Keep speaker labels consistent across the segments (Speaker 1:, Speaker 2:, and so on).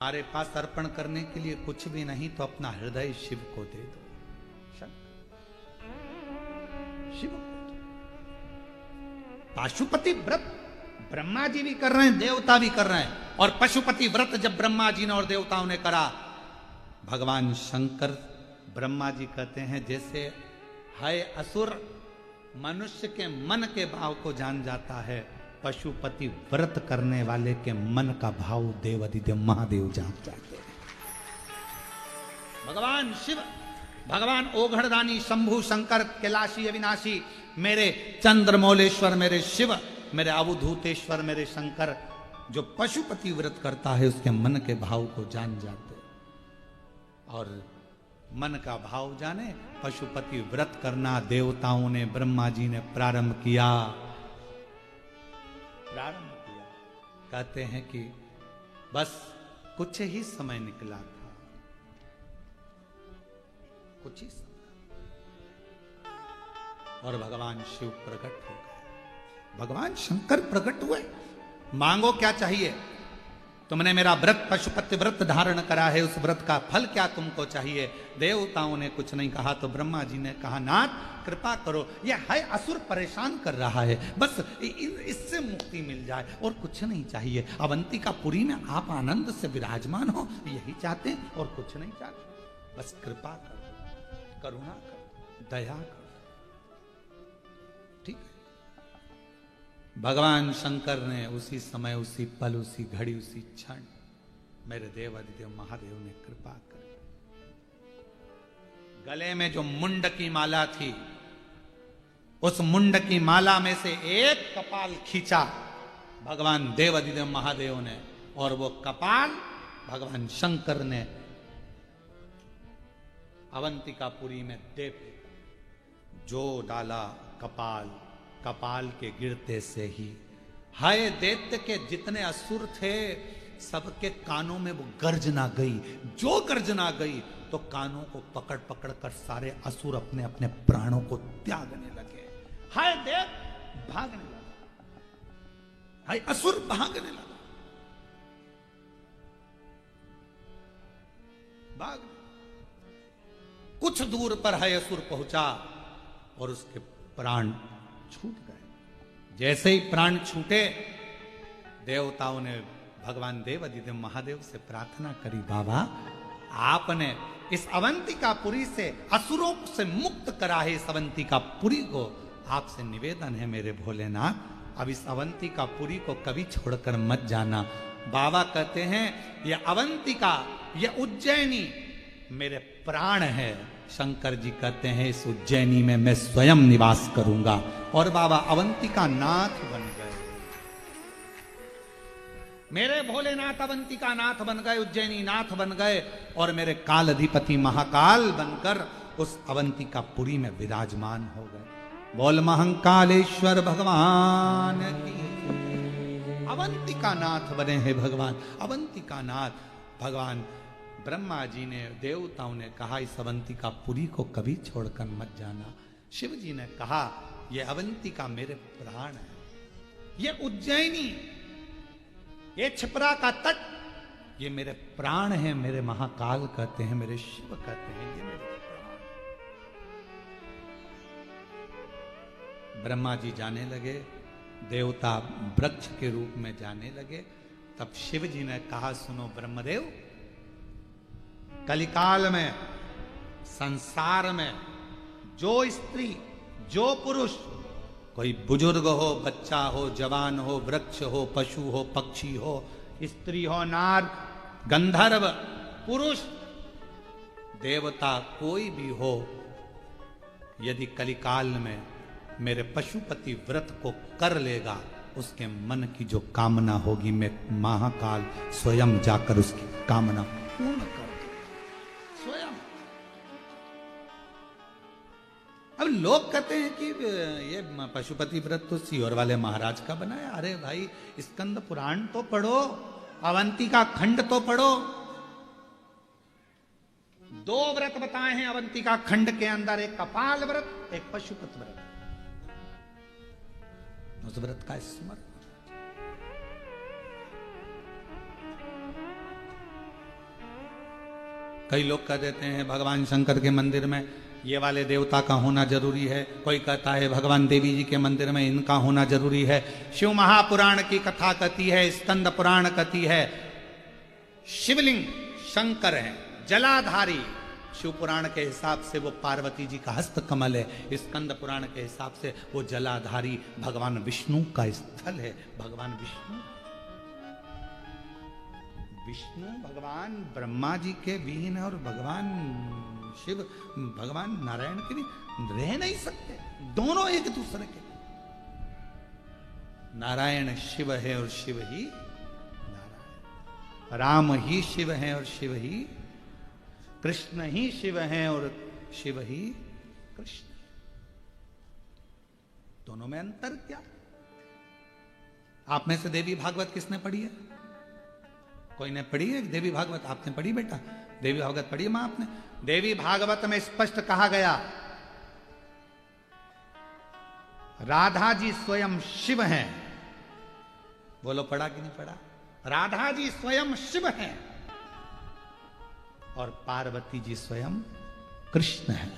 Speaker 1: हमारे पास अर्पण करने के लिए कुछ भी नहीं तो अपना हृदय शिव को दे दो। शिव को पशुपति व्रत ब्रह्मा जी भी कर रहे हैं, देवता भी कर रहे हैं। और पशुपति व्रत जब ब्रह्मा जी ने और देवताओं ने करा, भगवान शंकर ब्रह्मा जी कहते हैं जैसे है असुर मनुष्य के मन के भाव को जान जाता है, पशुपति व्रत करने वाले के मन का भाव देवाधिदेव महादेव जान जाते हैं। भगवान शिव, भगवान ओघड़दानी, शंभु, शंकर, कैलाशी, अविनाशी, मेरे चंद्रमौलेश्वर, मेरे शिव, मेरे अवधूतेश्वर, मेरे शंकर, जो पशुपति व्रत करता है उसके मन के भाव को जान जाते हैं। और मन का भाव जाने, पशुपति व्रत करना देवताओं ने, ब्रह्मा जी ने प्रारंभ किया। कहते हैं कि बस कुछ ही समय निकला था, कुछ ही समय, और भगवान शिव प्रकट हो गए। भगवान शंकर प्रकट हुए। मांगो क्या चाहिए? तुमने मेरा व्रत पशुपति व्रत धारण करा है, उस व्रत का फल क्या तुमको चाहिए? देवताओं ने कुछ नहीं कहा तो ब्रह्मा जी ने कहा, नाथ कृपा करो, यह है असुर परेशान कर रहा है, बस इससे मुक्ति मिल जाए और कुछ नहीं चाहिए। अवंतिकापुरी में आप आनंद से विराजमान हो, यही चाहते हैं और कुछ नहीं चाहते। बस कृपा करो, करुणा करो, दया करो। ठीक है। भगवान शंकर ने उसी समय, उसी पल, उसी घड़ी, उसी क्षण मेरे देवाधिदेव महादेव ने कृपा करी। गले में जो मुंड की माला थी, उस मुंड की माला में से एक कपाल खींचा भगवान देवाधिदेव महादेव ने, और वो कपाल भगवान शंकर ने अवंतिकापुरी में दे जो डाला कपाल, कपाल के गिरते से ही हाय दैत्य के जितने असुर थे सबके कानों में वो गर्जना गई। जो गर्जना गई तो कानों को पकड़ पकड़ कर सारे असुर अपने अपने प्राणों को त्यागने लगे। हाय दैत्य भागने लगा, हाय असुर भागने लगा, भाग। कुछ दूर पर हाय असुर पहुंचा और उसके प्राण छूट गए। जैसे ही प्राण छूटे, देवताओं ने भगवान देवाधिदेव महादेव से प्रार्थना करी, बाबा आपने इस अवंतिकापुरी से असुरों से मुक्त करा है, इस अवंतिकापुरी को आपसे निवेदन है मेरे भोलेनाथ, अब इस अवंतिकापुरी को कभी छोड़कर मत जाना। बाबा कहते हैं ये अवंतिका, ये उज्जैनी मेरे प्राण है। शंकर जी कहते हैं इस उज्जैनी में मैं स्वयं निवास करूंगा। और बाबा अवंतिका नाथ बन गए, मेरे भोलेनाथ अवंतिका नाथ बन गए, उज्जैनी नाथ बन गए, और मेरे काल अधिपति महाकाल बनकर उस अवंतिकापुरी में विराजमान हो गए। बोल महाकालेश्वर भगवान की। अवंतिका नाथ बने हैं भगवान, अवंतिका नाथ। भगवान ब्रह्मा जी ने, देवताओं ने कहा इस अवंतिकापुरी को कभी छोड़कर मत जाना। शिव जी ने कहा ये अवंतिका मेरे प्राण है, ये उज्जैनी, ये छिपरा का तट, ये मेरे प्राण है। मेरे महाकाल कहते हैं, मेरे शिव कहते हैं ये मेरे प्राण। ब्रह्मा जी जाने लगे, देवता वृक्ष के रूप में जाने लगे। तब शिव जी ने कहा, सुनो ब्रह्मदेव, कलिकाल में संसार में जो स्त्री, जो पुरुष, कोई बुजुर्ग हो, बच्चा हो, जवान हो, वृक्ष हो, पशु हो, पक्षी हो, स्त्री हो, नार, गंधर्व, पुरुष, देवता, कोई भी हो, यदि कलिकाल में मेरे पशुपति व्रत को कर लेगा, उसके मन की जो कामना होगी मैं महाकाल स्वयं जाकर उसकी कामना पूर्ण कर स्वयं। अब लोग कहते हैं कि ये पशुपति व्रत तो सीहोर वाले महाराज का बनाया। अरे भाई स्कंद पुराण तो पढ़ो, अवंतिका खंड तो पढ़ो। 2 व्रत बताए हैं अवंतिका खंड के अंदर, एक कपाल व्रत, एक पशुपति व्रत। उस व्रत का स्मरण कई लोग कह देते हैं भगवान शंकर के मंदिर में ये वाले देवता का होना जरूरी है, कोई कहता है भगवान देवी जी के मंदिर में इनका होना जरूरी है। शिव महापुराण की कथा कहती है, स्कंद पुराण कहती है शिवलिंग शंकर है, जलाधारी। शिव पुराण के हिसाब से वो पार्वती जी का हस्त कमल है, स्कंद पुराण के हिसाब से वो जलाधारी भगवान विष्णु का स्थल है। भगवान विष्णु भगवान ब्रह्मा जी के विहीन है और भगवान शिव भगवान नारायण के भी रह नहीं सकते, दोनों एक दूसरे के। नारायण शिव है और शिव ही नारायण, राम ही शिव है और शिव ही कृष्ण ही शिव है और शिव ही कृष्ण। दोनों में अंतर क्या? आप में से देवी भागवत किसने पढ़ी है? कोई ने पढ़ी है देवी भागवत? आपने पढ़ी बेटा? देवी भागवत पढ़ी मां आपने? देवी भागवत में स्पष्ट कहा गया राधा जी स्वयं शिव हैं। बोलो पढ़ा कि नहीं पढ़ा? राधा जी स्वयं शिव हैं और पार्वती जी स्वयं कृष्ण है।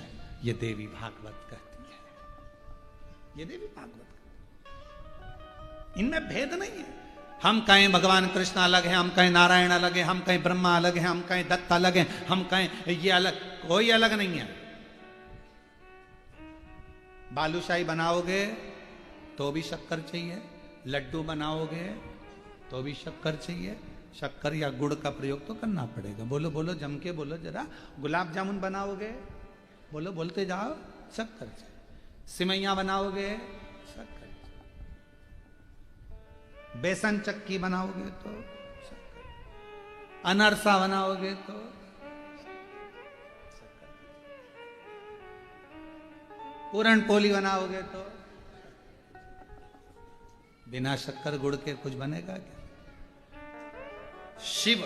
Speaker 1: ये देवी भागवत कहती है, ये देवी भागवत, इनमें भेद नहीं है। हम कहें भगवान कृष्ण अलग है, हम कहें नारायण अलग है, हम कहें ब्रह्मा अलग है, हम कहें दत्त अलग है, हम कहें ये अलग, कोई अलग नहीं है। बालूशाही बनाओगे तो भी शक्कर चाहिए, लड्डू बनाओगे तो भी शक्कर चाहिए, शक्कर या गुड़ का प्रयोग तो करना पड़ेगा। बोलो बोलो जम के बोलो जरा। गुलाब जामुन बनाओगे, बोलो बोलते जाओ, शक्कर चाहिए। सिमैया बनाओगे, शक्कर। बेसन चक्की बनाओगे तो शक्कर, अनरसा बनाओगे तो शक्कर, पूरण पोली बनाओगे तो बिना शक्कर गुड़ के कुछ बनेगा क्या? शिव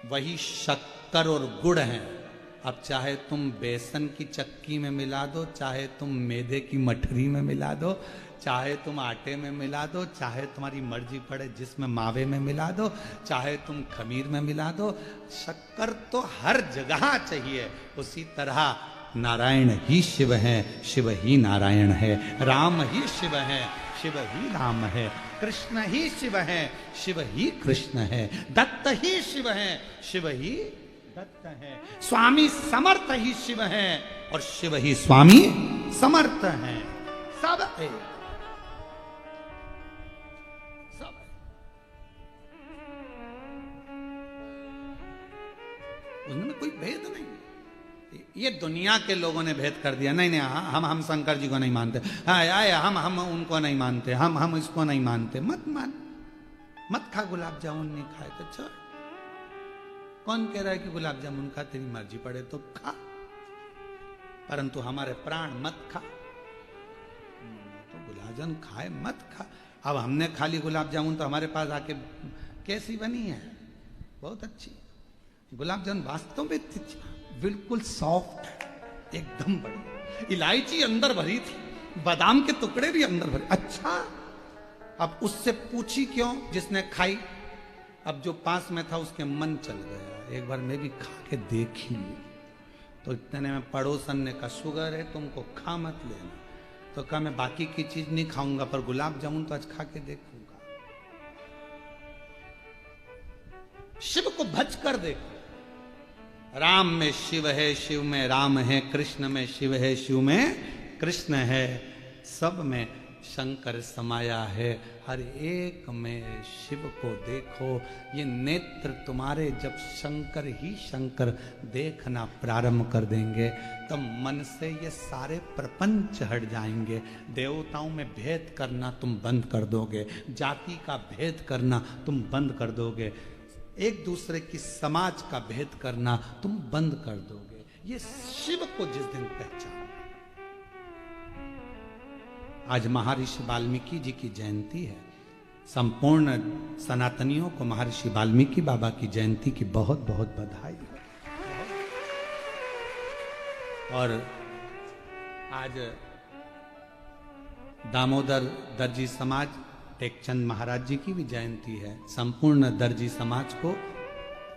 Speaker 1: वही शक्कर और गुड़ हैं। अब चाहे तुम बेसन की चक्की में मिला दो, चाहे तुम मैदे की मठरी में मिला दो, चाहे तुम आटे में मिला दो, चाहे तुम्हारी मर्जी पड़े जिसमें मावे में मिला दो, चाहे तुम खमीर में मिला दो, शक्कर तो हर जगह चाहिए। उसी तरह नारायण ही शिव है, शिव ही नारायण है, राम ही शिव है, शिव ही राम है, कृष्ण ही शिव है, शिव ही कृष्ण है, दत्त ही शिव है, शिव ही दत्त है, स्वामी समर्थ ही शिव है और शिव ही स्वामी समर्थ है। सब है, सब है। उनमें कोई भेद नहीं। ये दुनिया के लोगों ने भेद कर दिया। नहीं नहीं, हम शंकर जी को नहीं मानते, हम उनको नहीं मानते, हम इसको नहीं मानते। मत मान, मत खा गुलाब जामुन, नहीं खाए तो छोड़। कौन कह रहा है कि गुलाब जामुन खा, तेरी मर्जी पड़े तो खा, परंतु हमारे प्राण मत खा। तो गुलाब जामुन खाए मत खा। अब हमने खा ली गुलाब जामुन तो हमारे पास आके कैसी बनी है? बहुत अच्छी गुलाब जामुन, वास्तव में बिल्कुल सॉफ्ट, एकदम बढ़िया। इलायची अंदर भरी थी, बादाम के टुकड़े भी अंदर भरे। अच्छा, अब उससे पूछी क्यों जिसने खाई? अब जो पास में था उसके मन चल गया, एक बार मैं भी खा के देखी। तो इतने में पड़ोसन ने कहा शुगर है तुमको, खा मत लेना। तो कहा मैं बाकी की चीज नहीं खाऊंगा पर गुलाब जामुन तो आज खा के देखूंगा। शिव को भज कर देखो। राम में शिव है, शिव में राम है, कृष्ण में शिव है, शिव में कृष्ण है, सब में शंकर समाया है। हर एक में शिव को देखो। ये नेत्र तुम्हारे जब शंकर ही शंकर देखना प्रारंभ कर देंगे तब मन से ये सारे प्रपंच हट जाएंगे। देवताओं में भेद करना तुम बंद कर दोगे, जाति का भेद करना तुम बंद कर दोगे, एक दूसरे की समाज का भेद करना तुम बंद कर दोगे। ये शिव को जिस दिन पहचान। आज महर्षि वाल्मीकि जी की जयंती है। संपूर्ण सनातनियों को महर्षि वाल्मीकि बाबा की जयंती की बहुत बहुत बधाई है। और आज दामोदर दर्जी समाज टेकचंद महाराज जी की भी जयंती है। संपूर्ण दर्जी समाज को,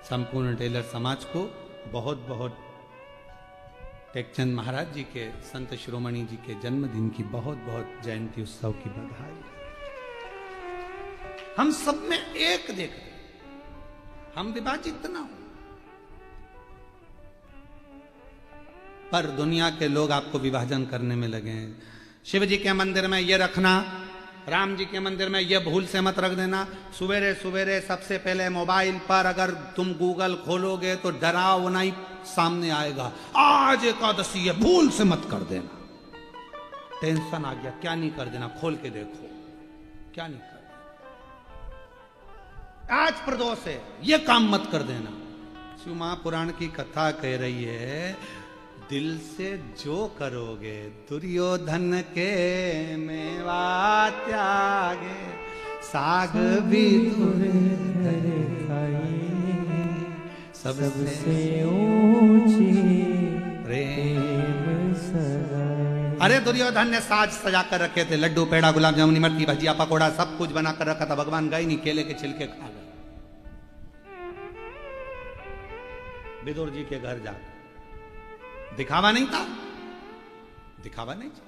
Speaker 1: संपूर्ण टेलर समाज को बहुत बहुत टेकचंद महाराज जी के, संत शिरोमणि जी के जन्मदिन की बहुत बहुत जयंती उत्सव की बधाई। हम सब में एक देख रहे, हम विभाजित ना हो, पर दुनिया के लोग आपको विभाजन करने में लगे हैं। शिव जी के मंदिर में ये रखना, राम जी के मंदिर में ये भूल से मत रख देना। सवेरे सवेरे सबसे पहले मोबाइल पर अगर तुम गूगल खोलोगे तो डरावना ही सामने आएगा, आज एकादशी है, भूल से मत कर देना। टेंशन आ गया, क्या नहीं कर देना, खोल के देखो क्या नहीं कर देना। आज प्रदोष है, ये काम मत कर देना। शिव महापुराण की कथा कह रही है, दिल से जो करोगे दुर्योधन के मेवा त्यागे, साग भी सबसे ऊंची प्रेम सगा। अरे दुर्योधन ने साज सजा कर रखे थे, लड्डू पेड़ा गुलाब जामुन इमरती भजिया पकोड़ा सब कुछ बना कर रखा था, भगवान गए नहीं, केले के छिलके खा गए। विदुर जी के घर जाकर दिखावा नहीं था, दिखावा नहीं था।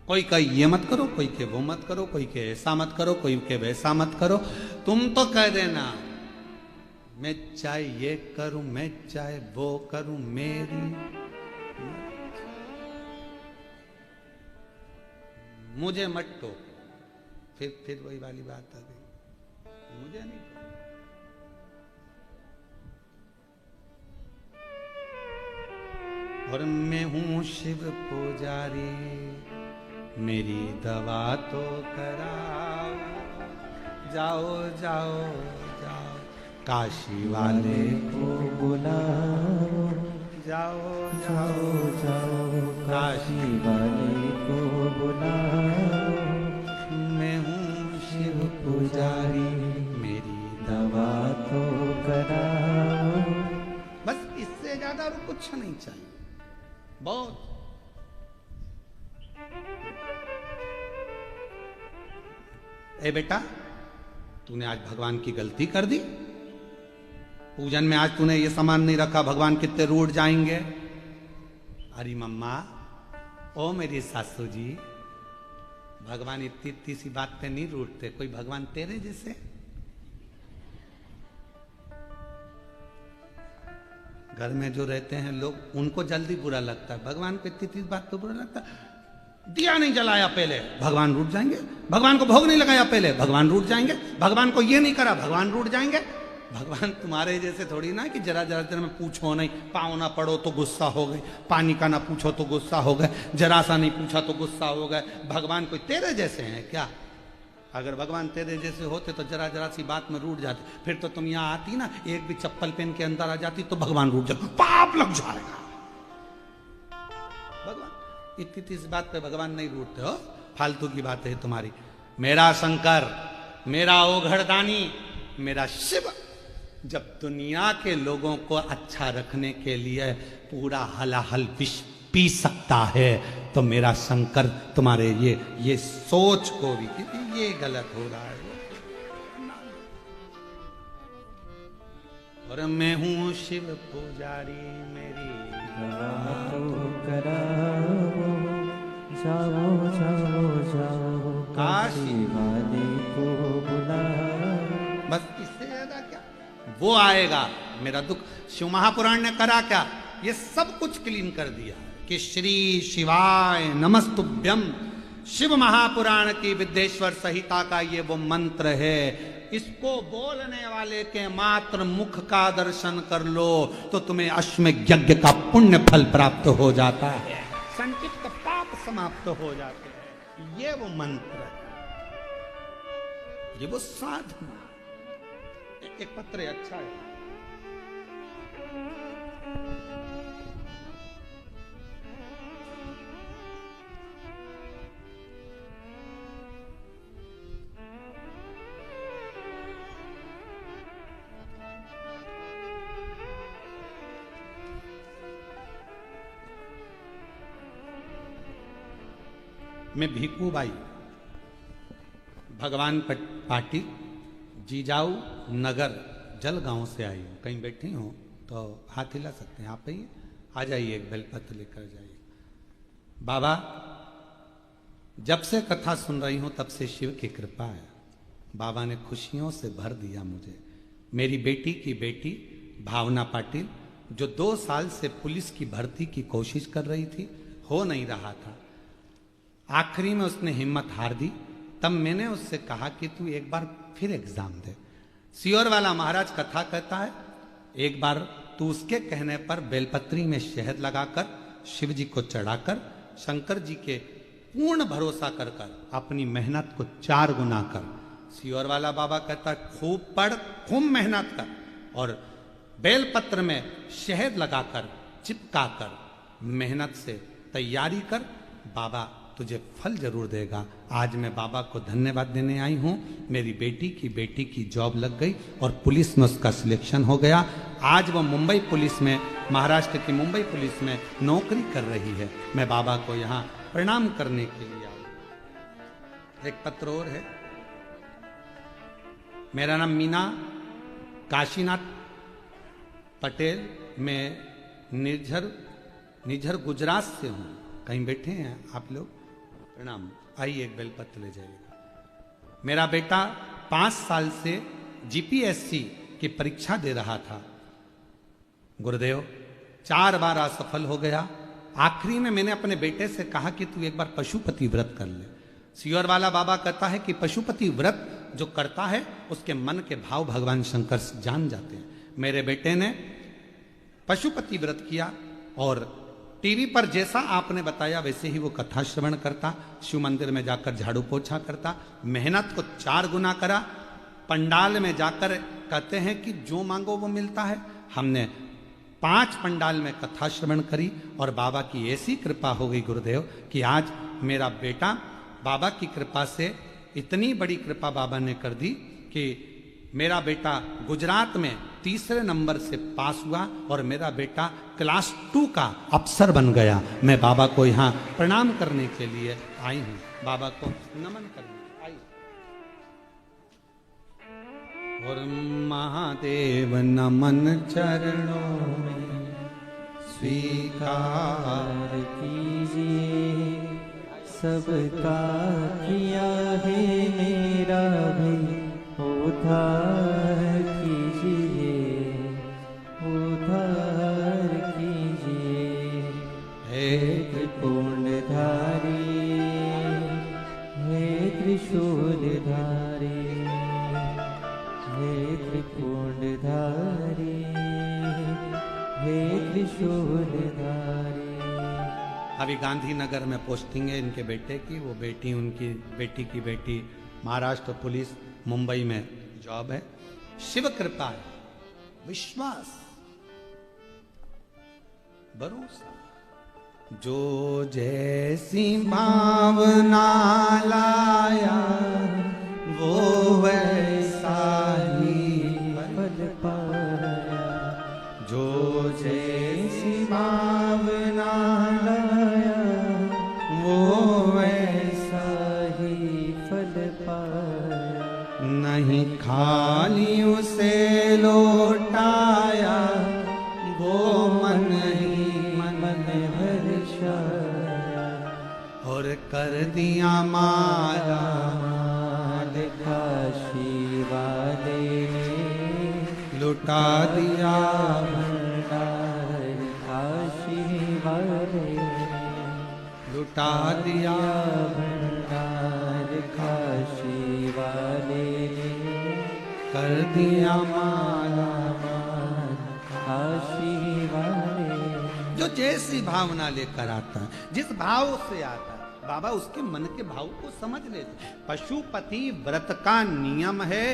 Speaker 1: कोई कहे ये मत करो, कोई के वो मत करो, कोई के ऐसा मत करो, कोई के वैसा मत करो। तुम तो कह देना मैं चाहे ये करूं, मैं चाहे वो करूं, मेरी मुझे मत टोको। फिर वही वाली बात आ गई, मुझे नहीं। और मैं हूं शिव पुजारी, मेरी दवा तो कराओ, जाओ जाओ जाओ काशी वाले को बुलाओ, जाओ जाओ जाओ काशी वाले को बुलाओ। मैं हूं शिव पुजारी, मेरी दवा तो कराओ। बस इससे ज्यादा और कुछ नहीं चाहिए। बहुत ए बेटा, तूने आज भगवान की गलती कर दी, पूजन में आज तूने ये सामान नहीं रखा, भगवान कितने रूठ जाएंगे। अरे मम्मा, ओ मेरी सासू जी, भगवान इतनी इतनी सी बात पे नहीं रूठते, कोई भगवान तेरे जैसे। घर में जो रहते हैं लोग, उनको जल्दी बुरा लगता है, भगवान को इतनी बात तो बुरा लगता है। दिया नहीं जलाया पहले, भगवान रूठ जाएंगे। भगवान को भोग नहीं लगाया पहले, भगवान रूठ जाएंगे। भगवान को ये नहीं करा, भगवान रूठ जाएंगे। भगवान तुम्हारे जैसे थोड़ी ना कि जरा जरा देर में पूछो नहीं, पाँव ना पड़ो तो गुस्सा हो गए, पानी का ना पूछो तो गुस्सा हो गए, जरा सा नहीं पूछा तो गुस्सा हो गए। भगवान कोई तेरे जैसे हैं क्या? अगर भगवान तेरे जैसे होते तो जरा जरा सी बात में रूठ जाते। फिर तो तुम यहाँ आती ना, एक भी चप्पल पहन के अंदर आ जाती तो भगवान रूठ जाता, पाप लग जाएगा। भगवान इतनी इस बात पे भगवान नहीं रूठते हो, फालतू की बात है तुम्हारी। मेरा शंकर, मेरा ओघड़दानी, मेरा शिव जब दुनिया के लोगों को अच्छा रखने के लिए पूरा हलाहल विष पी सकता है, तो मेरा शंकर तुम्हारे ये सोच को भी कि ये गलत हो रहा है। और मैं हूं शिव पुजारी, मेरी तो कराओ, जाओ जाओ जाओ काशी वाले को बुलाओ। बस इससे ज्यादा क्या वो आएगा मेरा दुख। शिव महापुराण ने करा क्या? ये सब कुछ क्लीन कर दिया कि श्री शिवाय नमस्तुभ्यम। शिव महापुराण की विद्येश्वर संहिता का ये वो मंत्र है, इसको बोलने वाले के मात्र मुख का दर्शन कर लो तो तुम्हें अश्वमेध यज्ञ का पुण्य फल प्राप्त हो जाता है, संचित पाप समाप्त हो जाते हैं। ये वो मंत्र है, ये वो साधना। एक पत्र है, अच्छा है। मैं भीकू बाई भगवान पाटी जीजाऊ नगर जलगांव से आई हूं। कहीं बैठी हूं? तो हाथ हिला सकते हैं। आप आइए, आ जाइए, एक बेलपत्र लेकर जाइए। बाबा, जब से कथा सुन रही हूं तब से शिव की कृपा है। बाबा ने खुशियों से भर दिया मुझे। मेरी बेटी की बेटी भावना पाटिल, जो 2 साल से पुलिस की भर्ती की कोशिश कर रही थी, हो नहीं रहा था, आखिरी में उसने हिम्मत हार दी। तब मैंने उससे कहा कि तू एक बार फिर एग्जाम दे। सियोर वाला महाराज कथा कहता है, एक बार तू उसके कहने पर बेलपत्री में शहद लगाकर शिव जी को चढ़ाकर शंकर जी के पूर्ण भरोसा कर अपनी मेहनत को 4 गुना कर। सियोर वाला बाबा कहता है, खूब पढ़, खूब मेहनत कर और बेलपत्र में शहद लगाकर चिपकाकर मेहनत से तैयारी कर, बाबा तुझे फल जरूर देगा। आज मैं बाबा को धन्यवाद देने आई हूँ। मेरी बेटी की जॉब लग गई और पुलिस में उसका सिलेक्शन हो गया। आज वो मुंबई पुलिस में, महाराष्ट्र की मुंबई पुलिस में नौकरी कर रही है। मैं बाबा को यहाँ प्रणाम करने के लिए आया। एक पत्र और है। मेरा नाम मीना काशीनाथ पटेल, मैं निझर गुजरात से हूँ। कहीं बैठे हैं आप लोग? प्रणाम। आइए, एक बेलपत्र ले जाइएगा। मेरा बेटा 5 साल से जीपीएससी की परीक्षा दे रहा था। गुरुदेव, 4 बार असफल हो गया। आखिरी में मैंने अपने बेटे से कहा कि तू एक बार पशुपति व्रत कर ले। सियोर वाला बाबा कहता है कि पशुपति व्रत जो करता है उसके मन के भाव भगवान शंकर जान जाते हैं। मेरे बेटे ने पशुपति व्रत किया और टीवी पर जैसा आपने बताया वैसे ही वो कथा श्रवण करता, शिव मंदिर में जाकर झाड़ू पोछा करता, मेहनत को 4 गुना करा। पंडाल में जाकर कहते हैं कि जो मांगो वो मिलता है। हमने 5 पंडाल में कथा श्रवण करी और बाबा की ऐसी कृपा हो गई गुरुदेव कि आज मेरा बेटा, बाबा की कृपा से इतनी बड़ी कृपा बाबा ने कर दी कि मेरा बेटा गुजरात में 3 नंबर से पास हुआ और मेरा बेटा क्लास 2 का अफसर बन गया। मैं बाबा को यहाँ प्रणाम करने के लिए आई हूँ, बाबा को नमन करने आई। और महादेव नमन चरणों में स्वीकार
Speaker 2: कीजिए, सबका किया है मेरा भी उद्धार कीजिए, उद्धार कीजिए। हे त्रिपुंडधारी, हे त्रिशूलधारी, हे त्रिपुंडधारी, हे त्रिशूलधारी।
Speaker 1: अभी गांधीनगर में पोस्टिंग है इनके बेटे की। वो बेटी, उनकी बेटी की बेटी महाराष्ट्र पुलिस, मुंबई में जॉब है। शिव कृपा है, विश्वास, भरोसा। जो जैसी भावना लाया वो वैसा ही फल पाया। जो जैसी भावना लाया वो वैसा ही फल पाया। नहीं खाली उसे लौटाया, वो मन ही मन हर्षाया। और कर दिया माला
Speaker 2: काशी वाले ने
Speaker 1: लुटा दिया
Speaker 2: भंडार, काशी वाले
Speaker 1: लुटा दिया
Speaker 2: भंडार, काशी वाले
Speaker 1: कर दिया
Speaker 2: माला माल, काशी वाले।
Speaker 1: जो जैसी भावना लेकर आता है, जिस भाव से आता है, बाबा उसके मन के भाव को समझ लेते। पशुपति व्रत का नियम है,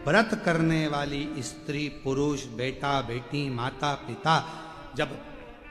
Speaker 1: व्रत करने वाली स्त्री पुरुष, बेटा बेटी, माता पिता जब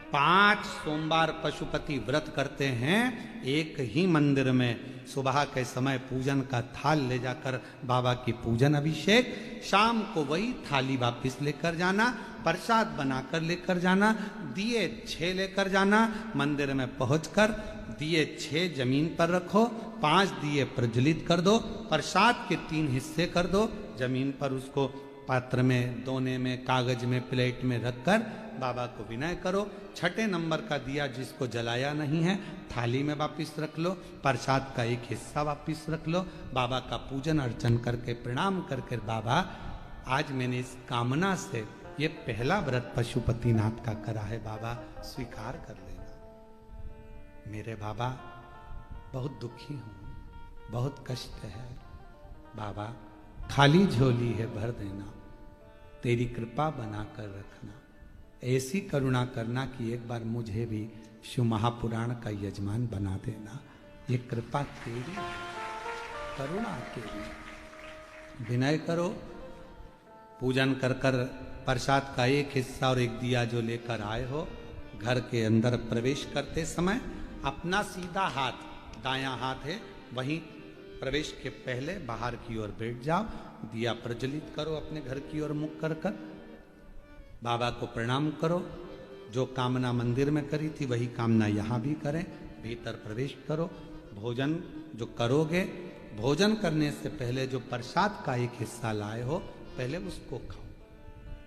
Speaker 1: 5 सोमवार पशुपति व्रत करते हैं, एक ही मंदिर में सुबह के समय पूजन का थाल ले जाकर बाबा की पूजन अभिषेक, शाम को वही थाली वापिस लेकर जाना, प्रसाद बनाकर लेकर जाना, दिए 6 लेकर जाना, मंदिर में पहुंचकर दिए 6 जमीन पर रखो, 5 दिए प्रज्वलित कर दो, प्रसाद के 3 हिस्से कर दो, जमीन पर उसको पात्र में, दोने में, कागज में, प्लेट में रखकर बाबा को विनय करो। छठे नंबर का दिया जिसको जलाया नहीं है थाली में वापिस रख लो, प्रसाद का एक हिस्सा वापिस रख लो, बाबा का पूजन अर्चन करके प्रणाम करके बाबा आज मैंने इस कामना से ये पहला व्रत पशुपतिनाथ का करा है, बाबा स्वीकार कर लेना। मेरे बाबा बहुत दुखी हूं, बहुत कष्ट है बाबा, खाली झोली है भर देना, तेरी कृपा बना कर रखना, ऐसी करुणा करना कि एक बार मुझे भी शिव महापुराण का यजमान बना देना। ये कृपा तेरी, करुणा तेरी। विनय करो, पूजन कर कर प्रसाद का एक हिस्सा और एक दिया जो लेकर आए हो, घर के अंदर प्रवेश करते समय अपना सीधा हाथ, दायां हाथ है, वहीं प्रवेश के पहले बाहर की ओर बैठ जाओ, दिया प्रज्वलित करो, अपने घर की ओर मुख कर कर बाबा को प्रणाम करो। जो कामना मंदिर में करी थी वही कामना यहाँ भी करें, भीतर प्रवेश करो। भोजन जो करोगे, भोजन करने से पहले जो प्रसाद का एक हिस्सा लाए हो पहले उसको खाओ,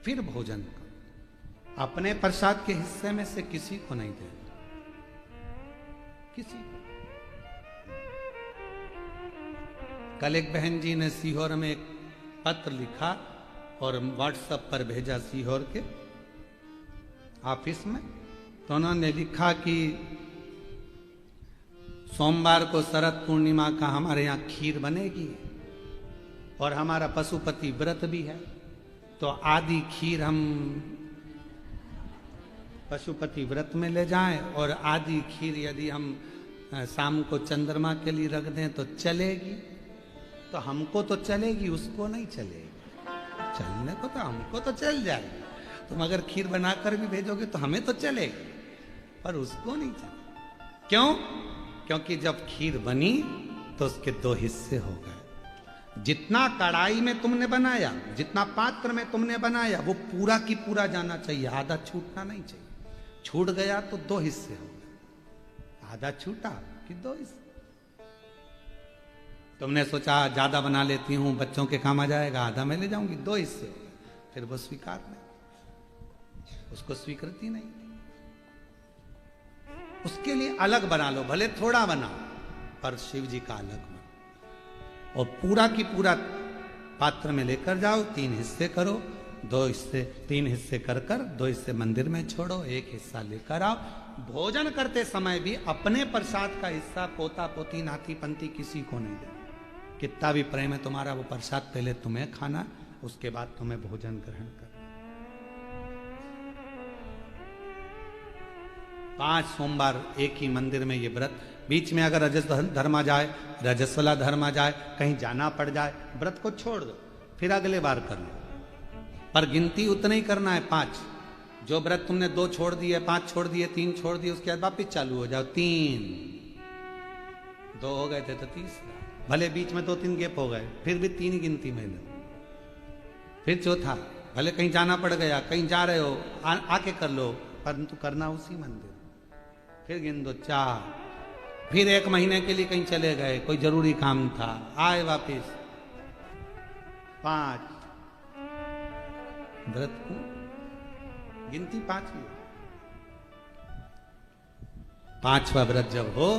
Speaker 1: फिर भोजन करो। अपने प्रसाद के हिस्से में से किसी को नहीं देना, किसी को। कल एक बहन जी ने सीहोर में एक पत्र लिखा और व्हाट्सएप पर भेजा सीहोर के ऑफिस में, तो उन्होंने लिखा कि सोमवार को शरद पूर्णिमा का हमारे यहाँ खीर बनेगी और हमारा पशुपति व्रत भी है, तो आधी खीर हम पशुपति व्रत में ले जाएं और आधी खीर यदि हम शाम को चंद्रमा के लिए रख दें तो चलेगी। तो हमको तो चलेगी, उसको नहीं चलेगी। चलने को तो हमको तो चल जाएगी, तुम अगर खीर बनाकर भी भेजोगे तो हमें तो चलेगी, पर उसको नहीं चलेगी। क्यों? क्योंकि जब खीर बनी तो उसके दो हिस्से हो गए। जितना कढ़ाई में तुमने बनाया, जितना पात्र में तुमने बनाया, वो पूरा की पूरा जाना चाहिए, आधा छूटना नहीं चाहिए। छूट गया तो दो हिस्से हो गए, आधा छूटा कि दो हिस्से। तुमने सोचा ज्यादा बना लेती हूं, बच्चों के काम आ जाएगा, आधा मैं ले जाऊंगी, दो हिस्से हो गए। फिर वो स्वीकार नहीं, उसको स्वीकृति नहीं। उसके लिए अलग बना लो, भले थोड़ा बनाओ, पर शिव जी का अलग बनो। और पूरा की पूरा पात्र में लेकर जाओ, 3 हिस्से करो, 2 हिस्से, 3 हिस्से कर कर 2 हिस्से मंदिर में छोड़ो, 1 हिस्सा लेकर आओ। भोजन करते समय भी अपने प्रसाद का हिस्सा पोता पोती नाती पंती किसी को नहीं देना। कितना भी प्रेम है तुम्हारा, वो प्रसाद पहले तुम्हें खाना, उसके बाद तुम्हें भोजन ग्रहण करना। 5 सोमवार एक ही मंदिर में ये व्रत। बीच में अगर रजस धर्म आ जाए, रजस्वला धर्म आ जाए, कहीं जाना पड़ जाए, व्रत को छोड़ दो, फिर अगले बार कर लो। पर गिनती उतना ही करना है, 5। जो व्रत तुमने 2 छोड़ दिए, 5 छोड़ दिए, 3 छोड़ दिए, उसके बाद वापिस चालू हो जाओ। 3, 2 हो गए थे तो 30, भले बीच में 2-3 गैप हो गए, फिर भी 3 ही गिनती में लो। फिर चौथा, भले कहीं जाना पड़ गया, कहीं जा रहे हो, आके कर लो, परंतु करना उसी मंदिर। फिर गिन दो 4, फिर 1 महीने के लिए कहीं चले गए, कोई जरूरी काम था, आए वापिस 5। व्रत को गिनती 5 ही। 5वां व्रत जब हो,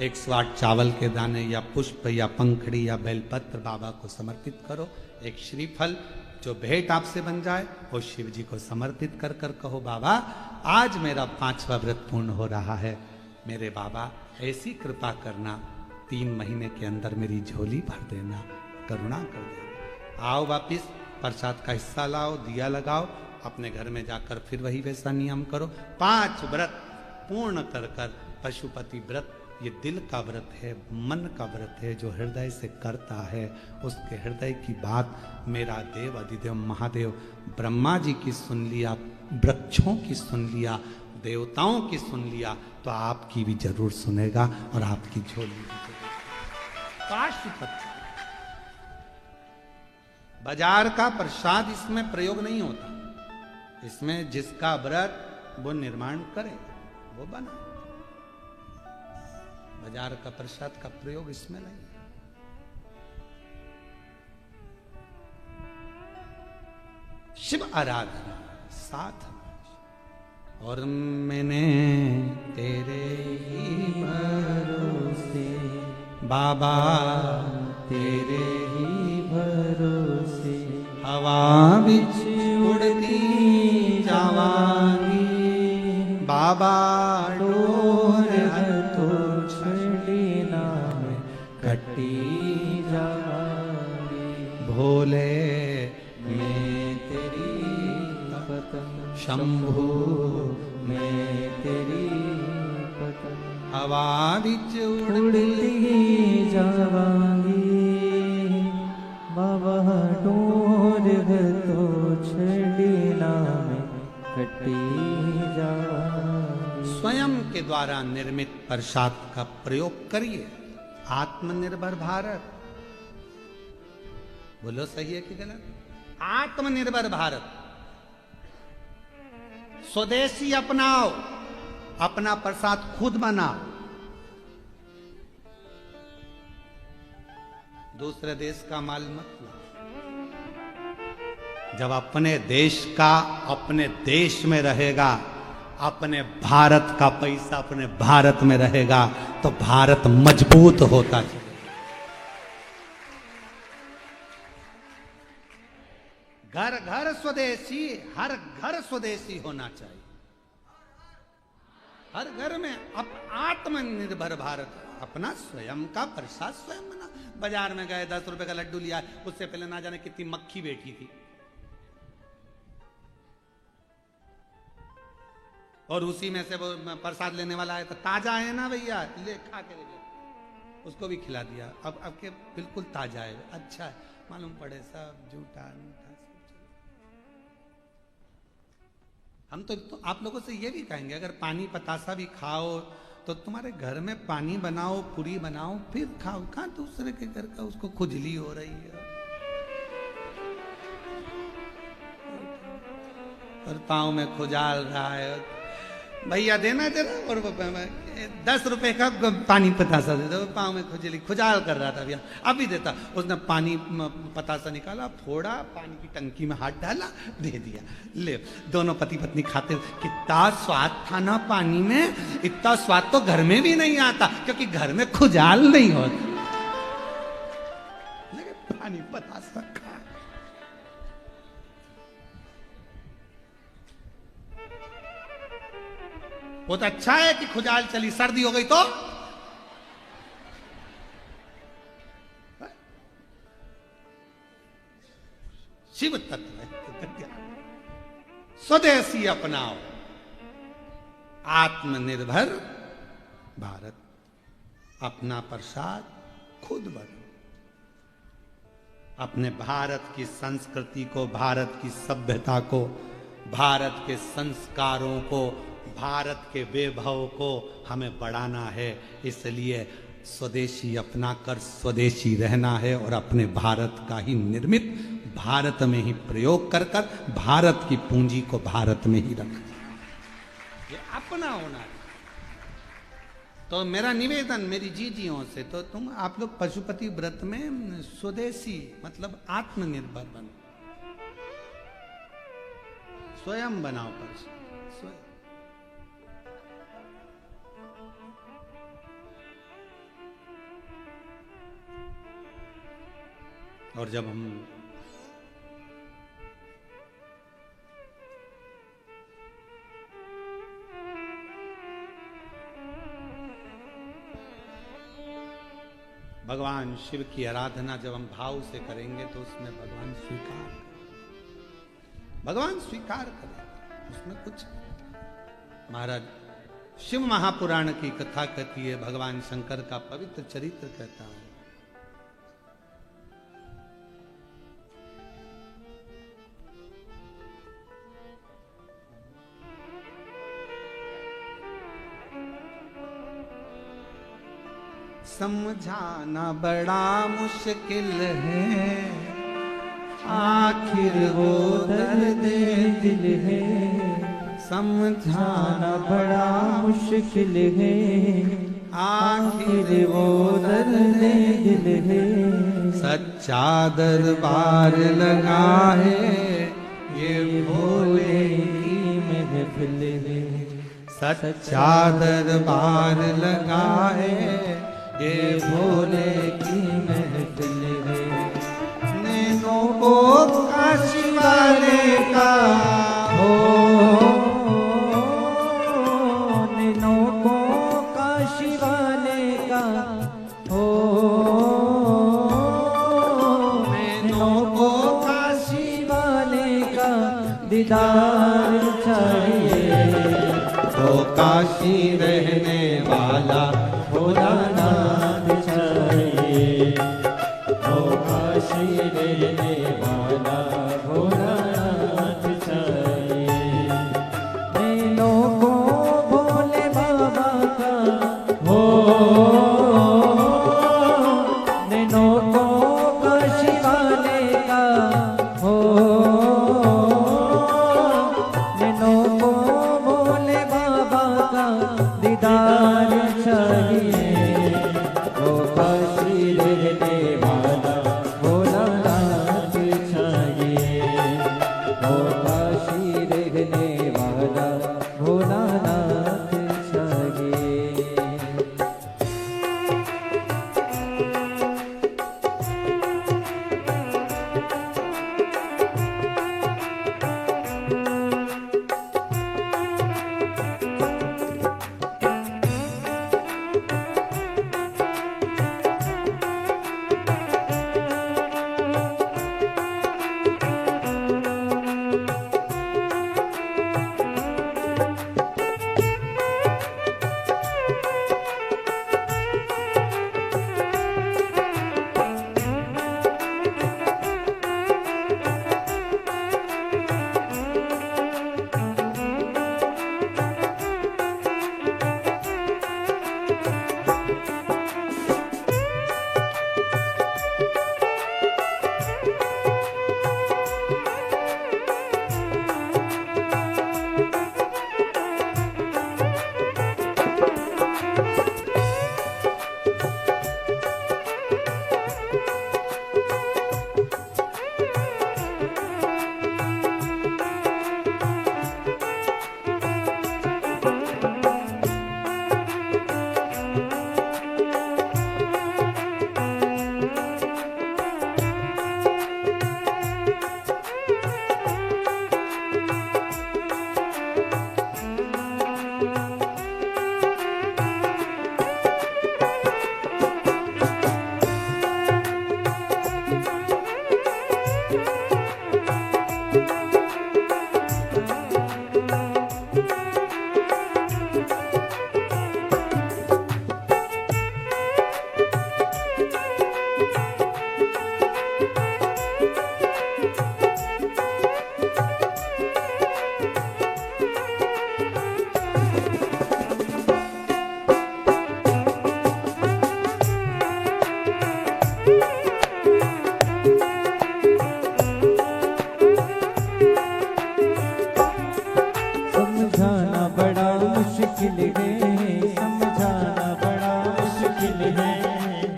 Speaker 1: 108 चावल के दाने या पुष्प या पंखड़ी या बेलपत्र बाबा को समर्पित करो। एक श्रीफल जो भेंट आपसे बन जाए वो शिव जी को समर्पित कर कर कहो, बाबा आज मेरा 5वां व्रत पूर्ण हो रहा है, मेरे बाबा ऐसी कृपा करना, 3 महीने के अंदर मेरी झोली भर देना, करुणा कर देना। आओ वापिस प्रसाद का हिस्सा लाओ, दिया लगाओ, अपने घर में जाकर फिर वही वैसा नियम करो। 5 व्रत पूर्ण कर कर पशुपति व्रत, ये दिल का व्रत है, मन का व्रत है, जो हृदय से करता है उसके हृदय की बात मेरा देव अधिदेव महादेव ब्रह्मा जी की सुन लिया, वृक्षों की सुन लिया, देवताओं की सुन लिया, तो आपकी भी जरूर सुनेगा और आपकी झोली भी जरूर। पाशुपति बाजार का प्रसाद इसमें प्रयोग नहीं होता, इसमें जिसका व्रत वो निर्माण करे वो बना। बाजार का प्रसाद का प्रयोग इसमें नहीं। शिव आराधना साधना, और मैंने तेरे ही
Speaker 2: भरोसे
Speaker 1: बाबा
Speaker 2: तेरे ही भरोसे
Speaker 1: हवा बिच उड़ती जावांगी बाबा डोर
Speaker 2: तो छड़ी नाम कटी जावांगी
Speaker 1: भोले
Speaker 2: मैं तेरी पतंग
Speaker 1: शंभु
Speaker 2: मैं तेरी पतंग
Speaker 1: हवा बिच
Speaker 2: उड़ती जावांगी बाबा डोर तो छड़ी नाम कटी जावांगी।
Speaker 1: स्वयं के द्वारा निर्मित प्रसाद का प्रयोग करिए। आत्मनिर्भर भारत, बोलो सही है कि गलत? आत्मनिर्भर भारत, स्वदेशी अपनाओ, अपना प्रसाद खुद बनाओ, दूसरे देश का माल मत लाओ। जब अपने देश का अपने देश में रहेगा, अपने भारत का पैसा अपने भारत में रहेगा, तो भारत मजबूत होता चलेगा। घर घर स्वदेशी, हर घर स्वदेशी होना चाहिए। हर घर में आत्मनिर्भर भारत, अपना स्वयं का प्रसाद स्वयं बना। बाजार में गए 10 रुपए का लड्डू लिया, उससे पहले ना जाने कितनी मक्खी बैठी थी, और उसी में से वो प्रसाद लेने वाला है तो ताजा है ना भैया, ले खा के ले, उसको भी खिला दिया। अब के बिल्कुल ताजा है, अच्छा है, मालूम पड़े सब झूठा मीठा। हम तो आप लोगों से ये भी कहेंगे, अगर पानी पतासा भी खाओ तो तुम्हारे घर में पानी बनाओ, पूरी बनाओ, फिर खाओ। कहाँ दूसरे के घर का उसको खुजली हो रही है और पाँव में खुजाल रहा है, भैया देना तेरा, और 10 रुपए का पानी पतासा दे दो, पाँव में खुजली खुजाल कर रहा था भैया, अभी देता। उसने पानी पतासा निकाला, फोड़ा, पानी की टंकी में हाथ डाला, दे दिया, ले। दोनों पति पत्नी खाते, कितना स्वाद था ना पानी में, इतना स्वाद तो घर में भी नहीं आता, क्योंकि घर में खुजाल नहीं होता। पानी पतासा खा, बहुत अच्छा है कि खुजाल चली, सर्दी हो गई तो शिव तत्व है। स्वदेशी अपनाओ, आत्मनिर्भर भारत, अपना प्रसाद खुद बनो। अपने भारत की संस्कृति को, भारत की सभ्यता को, भारत के संस्कारों को, भारत के वैभव को हमें बढ़ाना है। इसलिए स्वदेशी अपनाकर स्वदेशी रहना है, और अपने भारत का ही निर्मित भारत में ही प्रयोग कर कर भारत की पूंजी को भारत में ही रखना, ये अपना होना है। तो मेरा निवेदन मेरी जीजियों से, तो तुम आप लोग पशुपति व्रत में स्वदेशी मतलब आत्मनिर्भर बनो, स्वयं बनाओ प्रसाद स्वयं। और जब हम भगवान शिव की आराधना जब हम भाव से करेंगे तो उसमें भगवान स्वीकार करें, उसमें कुछ। महाराज शिव महापुराण की कथा कहती है, भगवान शंकर का पवित्र चरित्र कहता है। समझाना बड़ा मुश्किल है, आखिर वो दर्द
Speaker 2: दिल है, समझाना बड़ा मुश्किल है, आखिर वो दर्द दिल है।
Speaker 1: सच्चा दरबार लगा है, ये
Speaker 2: भोले की महफिल है।
Speaker 1: सच्चा दरबार लगाए ये
Speaker 2: भोले की महफिल है।
Speaker 1: नैनों को काशी वाले का
Speaker 2: हो नैनों को काशी वाले का हो नैनों को काशी वाले का दीदार चाहिए।
Speaker 1: तो काशी रहने वाला
Speaker 2: भोलानाथ चाहिए। हो काशी रहने वाला भोलानाथ चाहिए। नैनों को भोले बाबा का हो नैनों को काशी वाले का हो नैनों को भोले बाबा का दीदार चाहिए। ओ काशी रहने वाला भोलानाथ चाहिए। ओ काशी रहने वाला भोलानाथ चाहिए।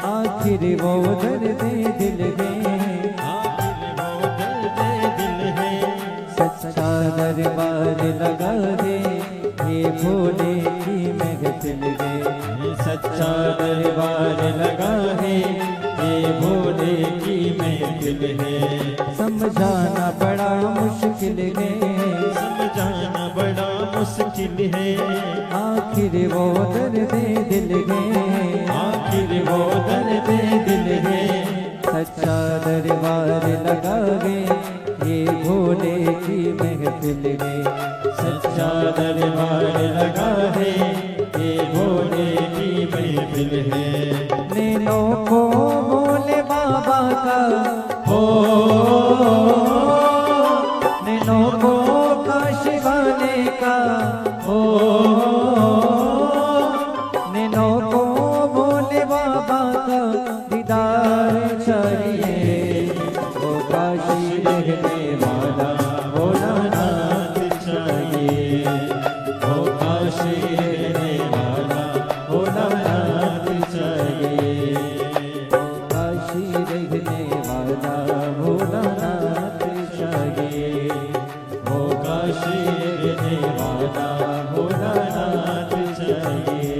Speaker 2: आखिर वो दर्द दिल है सच्चा दरबार लगा दे ये भोले की महफिल है सच्चा दरबार लगा है ये भोले की महफिल है समझाना बड़ा मुश्किल है
Speaker 3: समझाना बड़ा मुश्किल है
Speaker 2: आखिर वो दर्द दिल है
Speaker 3: आखिर वो दर्द दिल है
Speaker 2: सच्चा दरबार लगा दे ये भोले की महफिल में
Speaker 3: सच्चा दरबार लगा है ये भोले की महफिल है
Speaker 2: नैनों को भोले बाबा का
Speaker 3: हो
Speaker 2: नैनों को काशी वाले का
Speaker 3: हो
Speaker 2: नैनों को भोले बाबा का दीदार चाहिए वो काशी रहने वाला
Speaker 3: भोलानाथ चाहिए वो काशी रहने वाला भोलानाथ चाहिए
Speaker 2: वो काशी रहने वाला भोलानाथ चाहिए
Speaker 3: वो वाला भोलानाथ चाहिए।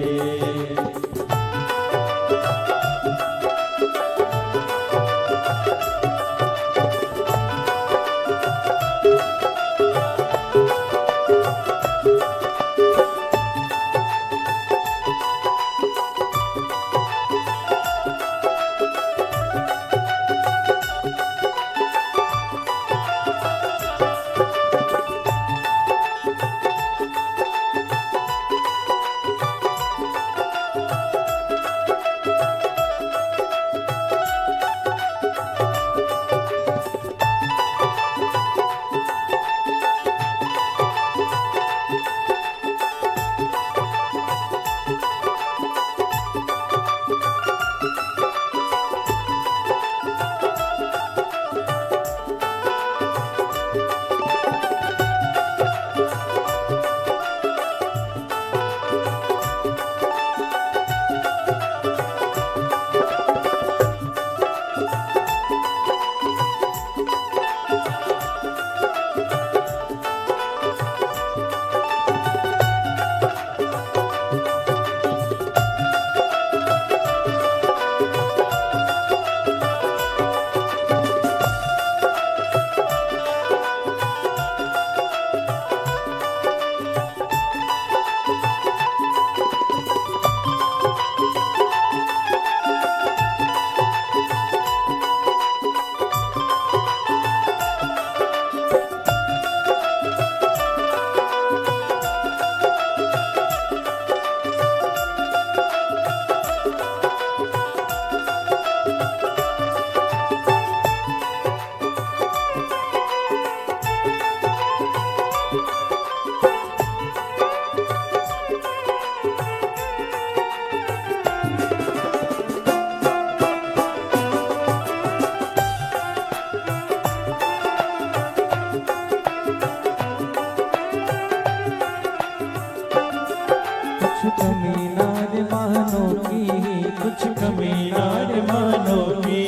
Speaker 2: कुछ कमी नार मानो की,
Speaker 3: कुछ कमी नार मानो की,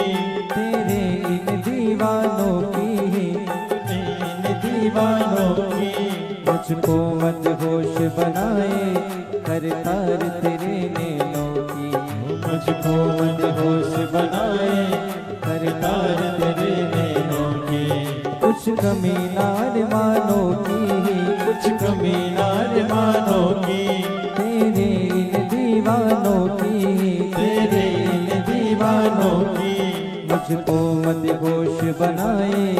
Speaker 2: तेरे इन दीवानों की,
Speaker 3: इन दीवानों की।
Speaker 2: मुझको मत होश बनाए करतार तेरे नैनों की,
Speaker 3: मुझको मत होश बनाए करतार तेरे नैनों की।
Speaker 2: कुछ कमी नार मानो की,
Speaker 3: कुछ कमी नार मानो की,
Speaker 2: तेरे इन दीवानों की,
Speaker 3: तेरे इन दीवानों की।
Speaker 2: मुझको मत होश बनाए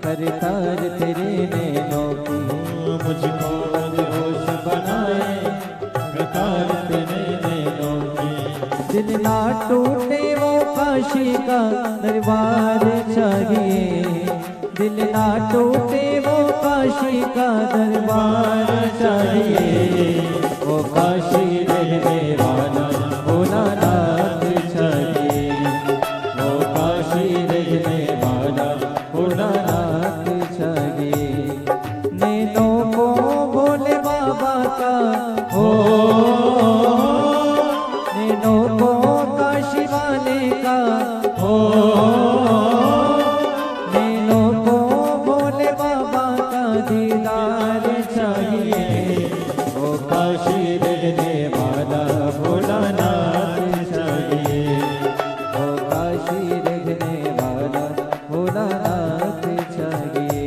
Speaker 2: करतार तेरे नैनों की,
Speaker 3: मुझको मत होश बनाए करतार तेरे नैनों की।
Speaker 2: दिल ना टूटे वो काशी का दरबार चाहिए, दिल ना टूटे वो काशी का दरबार चाहिए,
Speaker 3: वो काशी रहने वाला भोलानाथ चाहिए, वो काशी रहने वाला
Speaker 2: भोलानाथ चाहिए। नैनों को भोले बाबा का हो, नैनों को काशी वाले का
Speaker 3: हो,
Speaker 2: नैनों को भोले बाबा का दीदार चाहिए,
Speaker 3: वो काशी रहने वाला भोलानाथ चाहिए।
Speaker 2: वो काशी रहने वाला भोलानाथ चाहिए।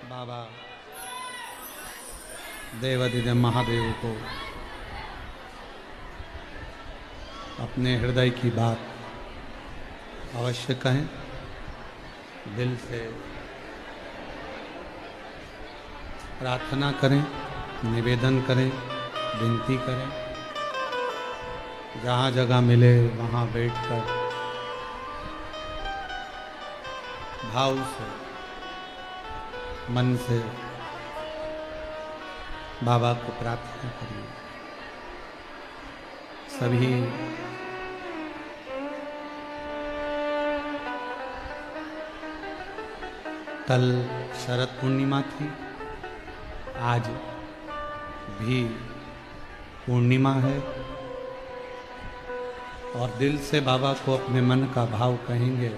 Speaker 1: बाबा देवाधिदेव महादेव को अपने हृदय की बात अवश्य कहें, दिल से प्रार्थना करें, निवेदन करें, विनती करें। जहाँ जगह मिले वहाँ बैठकर भाव से, मन से बाबा को प्रार्थना करिए। सभी कल शरद पूर्णिमा थी, आज भी पूर्णिमा है और दिल से बाबा को अपने मन का भाव कहेंगे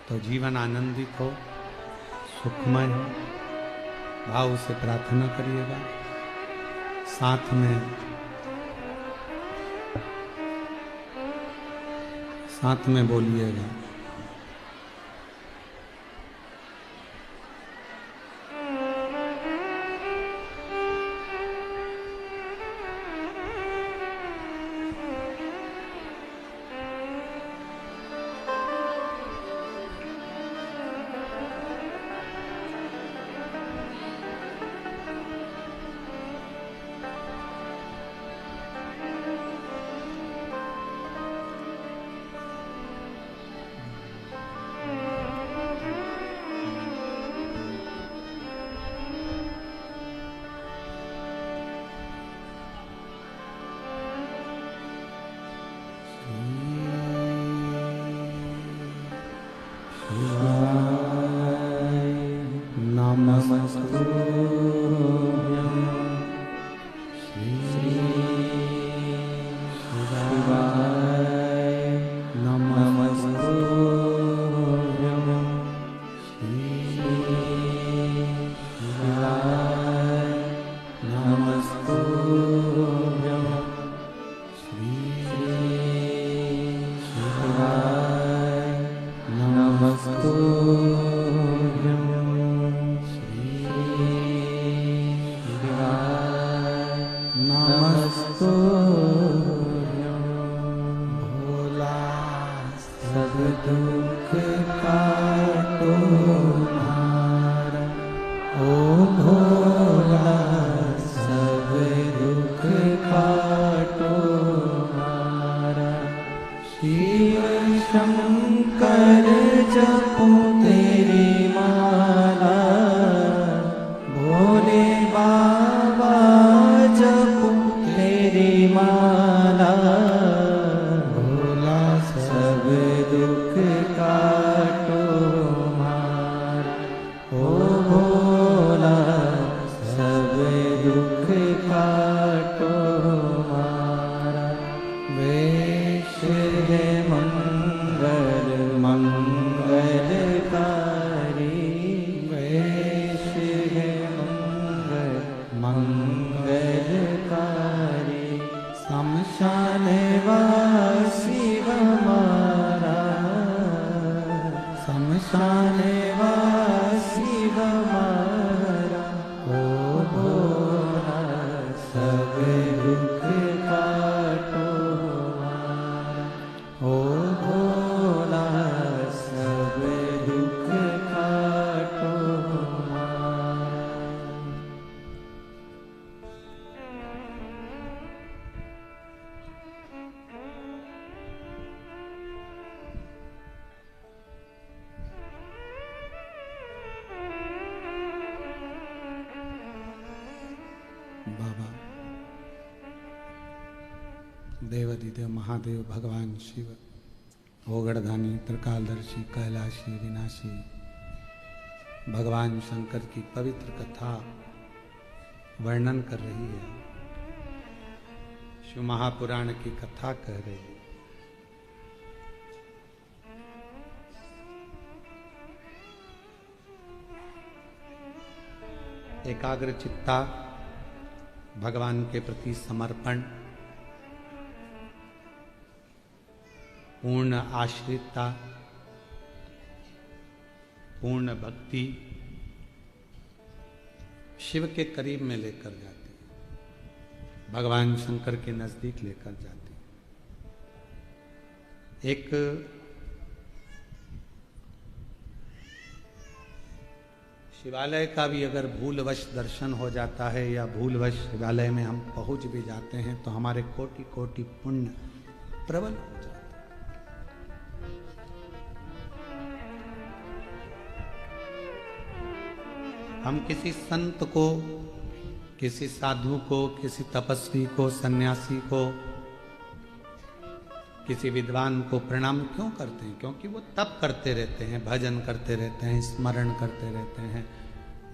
Speaker 1: तो जीवन आनंदित हो, सुखमय हो। भाव से प्रार्थना करिएगा, साथ में बोलिएगा। देवाधिदेव महादेव भगवान शिव ओगड़धानी त्रिकालदर्शी कैलाशी विनाशी भगवान शंकर की पवित्र कथा वर्णन कर रही है, शिव महापुराण की कथा कह रही है। एकाग्र चित्ता, भगवान के प्रति समर्पण, पूर्ण आश्रितता, पूर्ण भक्ति शिव के करीब में लेकर जाती है, भगवान शंकर के नजदीक लेकर जाती है। एक शिवालय का भी अगर भूलवश दर्शन हो जाता है या भूलवश शिवालय में हम पहुंच भी जाते हैं तो हमारे कोटि कोटि पुण्य प्रबल हो जाते हैं। हम किसी संत को, किसी साधु को, किसी तपस्वी को, सन्यासी को, किसी विद्वान को प्रणाम क्यों करते हैं? क्योंकि वो तप करते रहते हैं, भजन करते रहते हैं, स्मरण करते रहते हैं,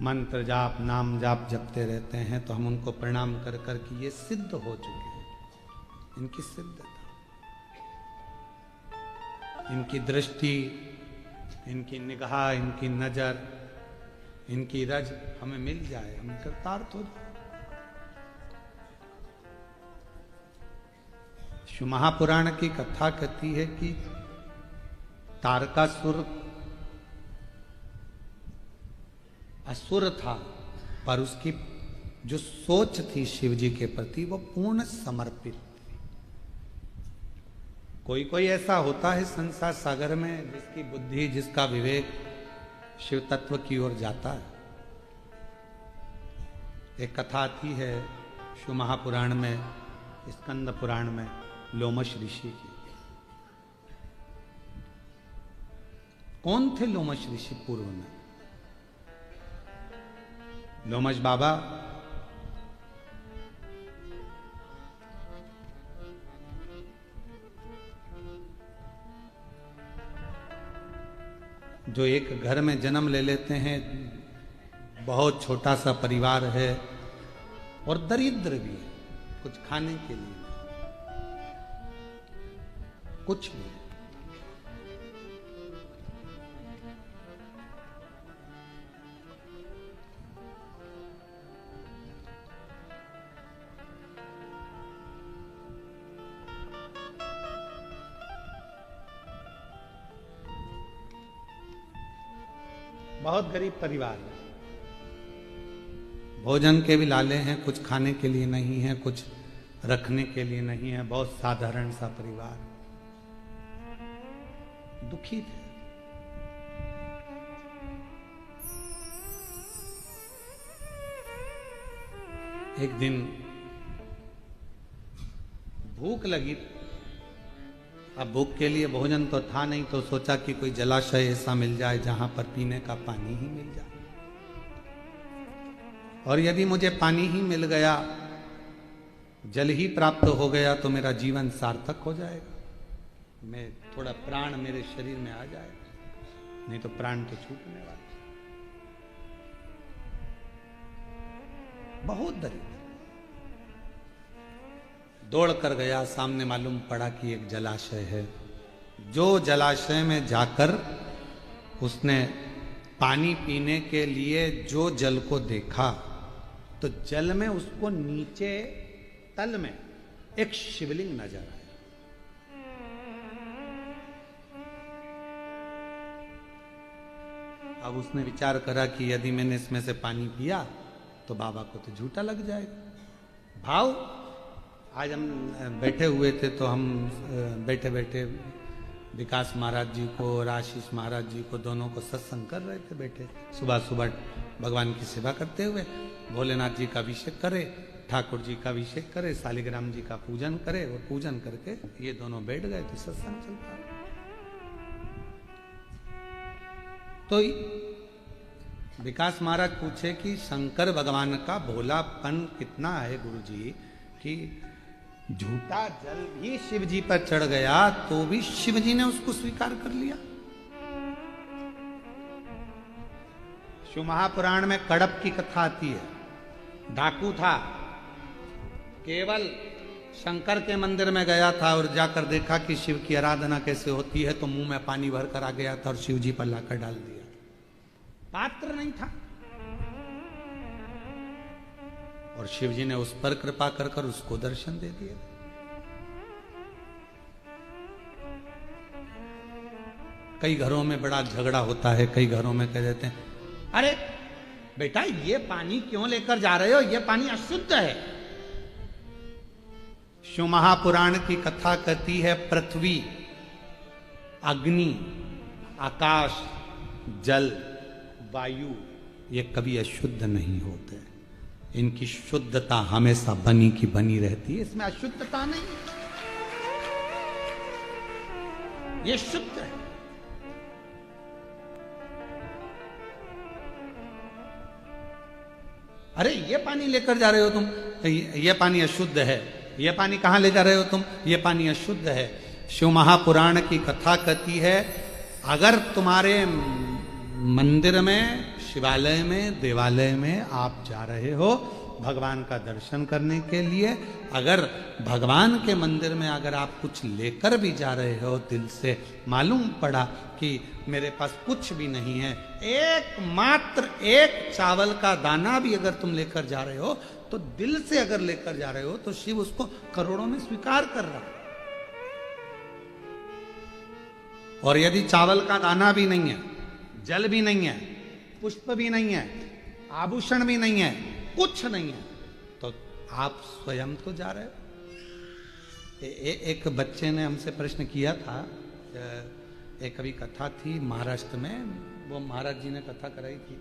Speaker 1: मंत्र जाप नाम जाप जपते रहते हैं, तो हम उनको प्रणाम कर कर कि ये सिद्ध हो चुके हैं, इनकी सिद्धता, इनकी दृष्टि, इनकी निगाह, इनकी नजर, इनकी रज हमें मिल जाए, हम कृतार्थ हो जाए। शिव महापुराण की कथा कहती है कि तारकासुर असुर था, पर उसकी जो सोच थी शिव जी के प्रति वो पूर्ण समर्पित थी। कोई कोई ऐसा होता है संसार सागर में जिसकी बुद्धि, जिसका विवेक शिव तत्व की ओर जाता है। एक कथा आती है शिव महापुराण में, स्कंद पुराण में, लोमश ऋषि की। कौन थे लोमश ऋषि पूर्व में? लोमश बाबा जो एक घर में जन्म ले लेते हैं, बहुत छोटा सा परिवार है और दरिद्र भी है, कुछ खाने के लिए कुछ भी। बहुत गरीब परिवार है, भोजन के भी लाले हैं, कुछ खाने के लिए नहीं है, कुछ रखने के लिए नहीं है, बहुत साधारण सा परिवार, दुखी थे। एक दिन भूख लगी, अब भूख के लिए भोजन तो था नहीं, तो सोचा कि कोई जलाशय ऐसा मिल जाए जहां पर पीने का पानी ही मिल जाए, और यदि मुझे पानी ही मिल गया, जल ही प्राप्त हो गया तो मेरा जीवन सार्थक हो जाएगा, मैं थोड़ा प्राण मेरे शरीर में आ जाएगा, नहीं तो प्राण तो छूटने वाला। बहुत दरिद्र दौड़ कर गया, सामने मालूम पड़ा कि एक जलाशय है। जो जलाशय में जाकर उसने पानी पीने के लिए जो जल को देखा, तो जल में उसको नीचे तल में एक शिवलिंग नजर आया। अब उसने विचार करा कि यदि मैंने इसमें से पानी पिया तो बाबा को तो झूठा लग जाएगा। भाव आज हम बैठे हुए थे, तो हम बैठे बैठे विकास महाराज जी को और आशीष महाराज जी को, दोनों को सत्संग कर रहे थे बैठे, सुबह सुबह भगवान की सेवा करते हुए। भोलेनाथ जी का अभिषेक करे, ठाकुर जी का अभिषेक करे, शालिग्राम जी का पूजन करे, और पूजन करके ये दोनों बैठ गए तो सत्संग चलता। तो विकास महाराज पूछे कि शंकर भगवान का भोलापन कितना है गुरुजी, कि झूठा जल भी शिव जी पर चढ़ गया तो भी शिव जी ने उसको स्वीकार कर लिया। शिव महापुराण में कड़प की कथा आती है। डाकू था, केवल शंकर के मंदिर में गया था और जाकर देखा कि शिव की आराधना कैसे होती है, तो मुंह में पानी भर कर आ गया था और शिव जी पर लाकर डाल दिया। पात्र नहीं था और शिव जी ने उस पर कृपा कर कर उसको दर्शन दे दिए। कई घरों में बड़ा झगड़ा होता है, कई घरों में कह देते हैं, अरे बेटा ये पानी क्यों लेकर जा रहे हो, ये पानी अशुद्ध है। शिव महापुराण की कथा कहती है पृथ्वी, अग्नि, आकाश, जल, वायु ये कभी अशुद्ध नहीं होते। इनकी शुद्धता हमेशा बनी की बनी रहती है, इसमें अशुद्धता नहीं है, ये शुद्ध है। अरे ये पानी लेकर जा रहे हो तुम, ये पानी अशुद्ध है, ये पानी कहां ले जा रहे हो तुम, ये पानी अशुद्ध है। शिव महापुराण की कथा कहती है अगर तुम्हारे मंदिर में, शिवालय में, देवालय में आप जा रहे हो भगवान का दर्शन करने के लिए, अगर भगवान के मंदिर में अगर आप कुछ लेकर भी जा रहे हो, दिल से मालूम पड़ा कि मेरे पास कुछ भी नहीं है, एकमात्र एक चावल का दाना भी अगर तुम लेकर जा रहे हो, तो दिल से अगर लेकर जा रहे हो तो शिव उसको करोड़ों में स्वीकार कर रहा है। और यदि चावल का दाना भी नहीं है, जल भी नहीं है, पुष्प भी नहीं है, आभूषण भी नहीं है, कुछ नहीं है, तो आप स्वयं तो जा रहे हो। एक बच्चे ने हमसे प्रश्न किया था, एक कभी कथा थी महाराष्ट्र में, वो महाराज जी ने कथा कराई थी,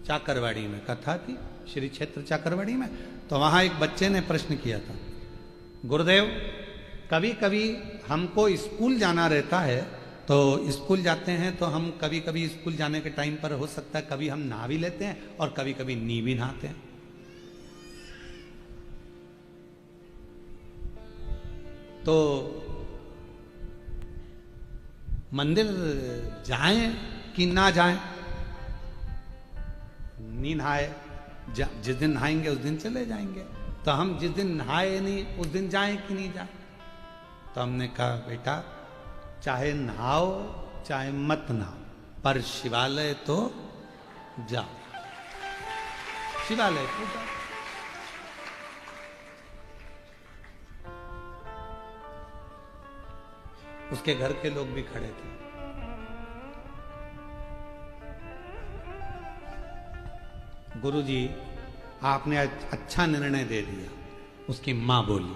Speaker 1: चाकरवाड़ी में कथा थी, श्री क्षेत्र चाकरवाड़ी में। तो वहां एक बच्चे ने प्रश्न किया था, गुरुदेव कभी कभी हमको स्कूल जाना रहता है, तो स्कूल जाते हैं तो हम कभी कभी स्कूल जाने के टाइम पर हो सकता है कभी हम नहा भी लेते हैं और कभी कभी नी भी नहाते हैं। तो मंदिर जाएं कि ना जाएं, नी नहाए, जिस दिन नहाएंगे उस दिन चले जाएंगे, तो हम जिस दिन नहाए नहीं उस दिन जाएं कि नहीं जाएं। तो हमने कहा बेटा चाहे नहाओ चाहे मत नहाओ, पर शिवालय तो जाओ, शिवालय तो जाओ। उसके घर के लोग भी खड़े थे। गुरुजी आपने अच्छा निर्णय दे दिया, उसकी मां बोली।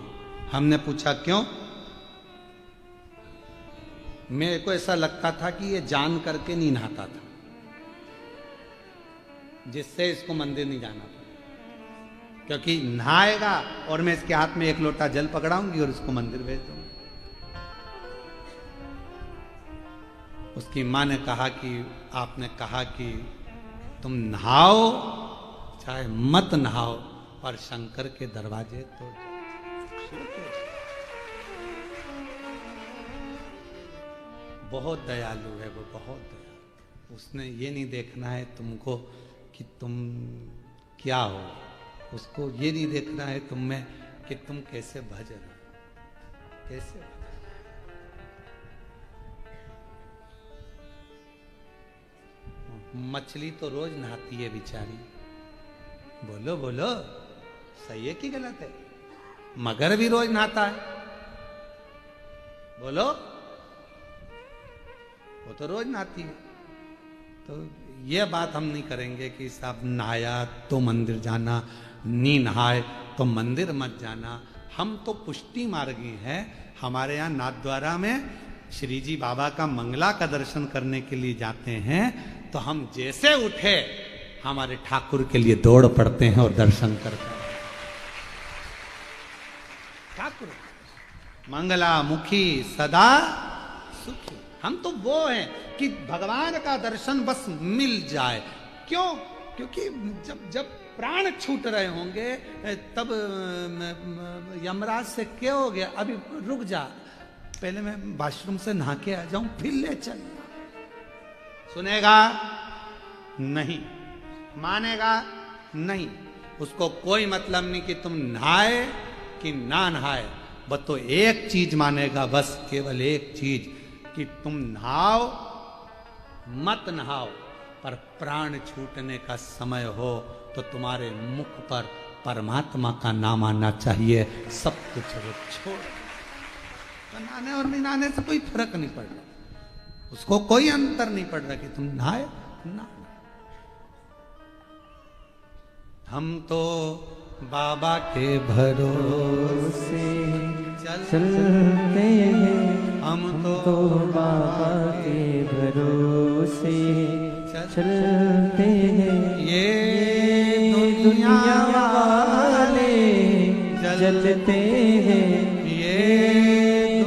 Speaker 1: हमने पूछा क्यों? मेरे को ऐसा लगता था कि ये जान करके नहीं नहाता था, जिससे इसको मंदिर नहीं जाना था, क्योंकि नहाएगा और मैं इसके हाथ में एक लोटा जल पकड़ाऊंगी और इसको मंदिर भेज दूंगा। उसकी मां ने कहा कि आपने कहा कि तुम नहाओ चाहे मत नहाओ, पर शंकर के दरवाजे तो बहुत दयालु है वो, बहुत दयालु। उसने ये नहीं देखना है तुमको कि तुम क्या हो, उसको ये नहीं देखना है तुम में कि तुम कैसे भजन, कैसे भजन। मछली तो रोज नहाती है बेचारी, बोलो बोलो सही है कि गलत है? मगर भी रोज नहाता है, बोलो, वो तो रोज नहाती है। तो ये बात हम नहीं करेंगे कि साहब नहाया तो मंदिर जाना, नी नहाए तो मंदिर मत जाना। हम तो पुष्टि मार्गी हैं। हमारे यहाँ नाथद्वारा में श्री जी बाबा का मंगला का दर्शन करने के लिए जाते हैं, तो हम जैसे उठे हमारे ठाकुर के लिए दौड़ पड़ते हैं और दर्शन करते हैं। ठाकुर मंगला मुखी सदा सुखी। हम तो वो हैं कि भगवान का दर्शन बस मिल जाए। क्यों? क्योंकि जब प्राण छूट रहे होंगे तब यमराज से क्या हो गया, अभी रुक जा, पहले मैं वॉशरूम से नहा के आ जाऊं फिर ले चल। सुनेगा नहीं, मानेगा नहीं, उसको कोई मतलब नहीं कि तुम नहाए कि ना नहाए, बस तो एक चीज मानेगा, बस केवल एक चीज कि तुम नहाओ मत नहाओ, पर प्राण छूटने का समय हो तो तुम्हारे मुख पर परमात्मा का नाम आना चाहिए। सब कुछ वो छोड़, तो नहाने और नहीं नहाने से कोई फर्क नहीं पड़ रहा, उसको कोई अंतर नहीं पड़ रहा कि तुम नहाए ना। हम तो बाबा के भरोसे
Speaker 2: चलते हैं,
Speaker 1: हम
Speaker 2: तो बाबा के भरोसे चलते हैं।
Speaker 1: ये
Speaker 2: दुनिया वाले जलते हैं,
Speaker 1: ये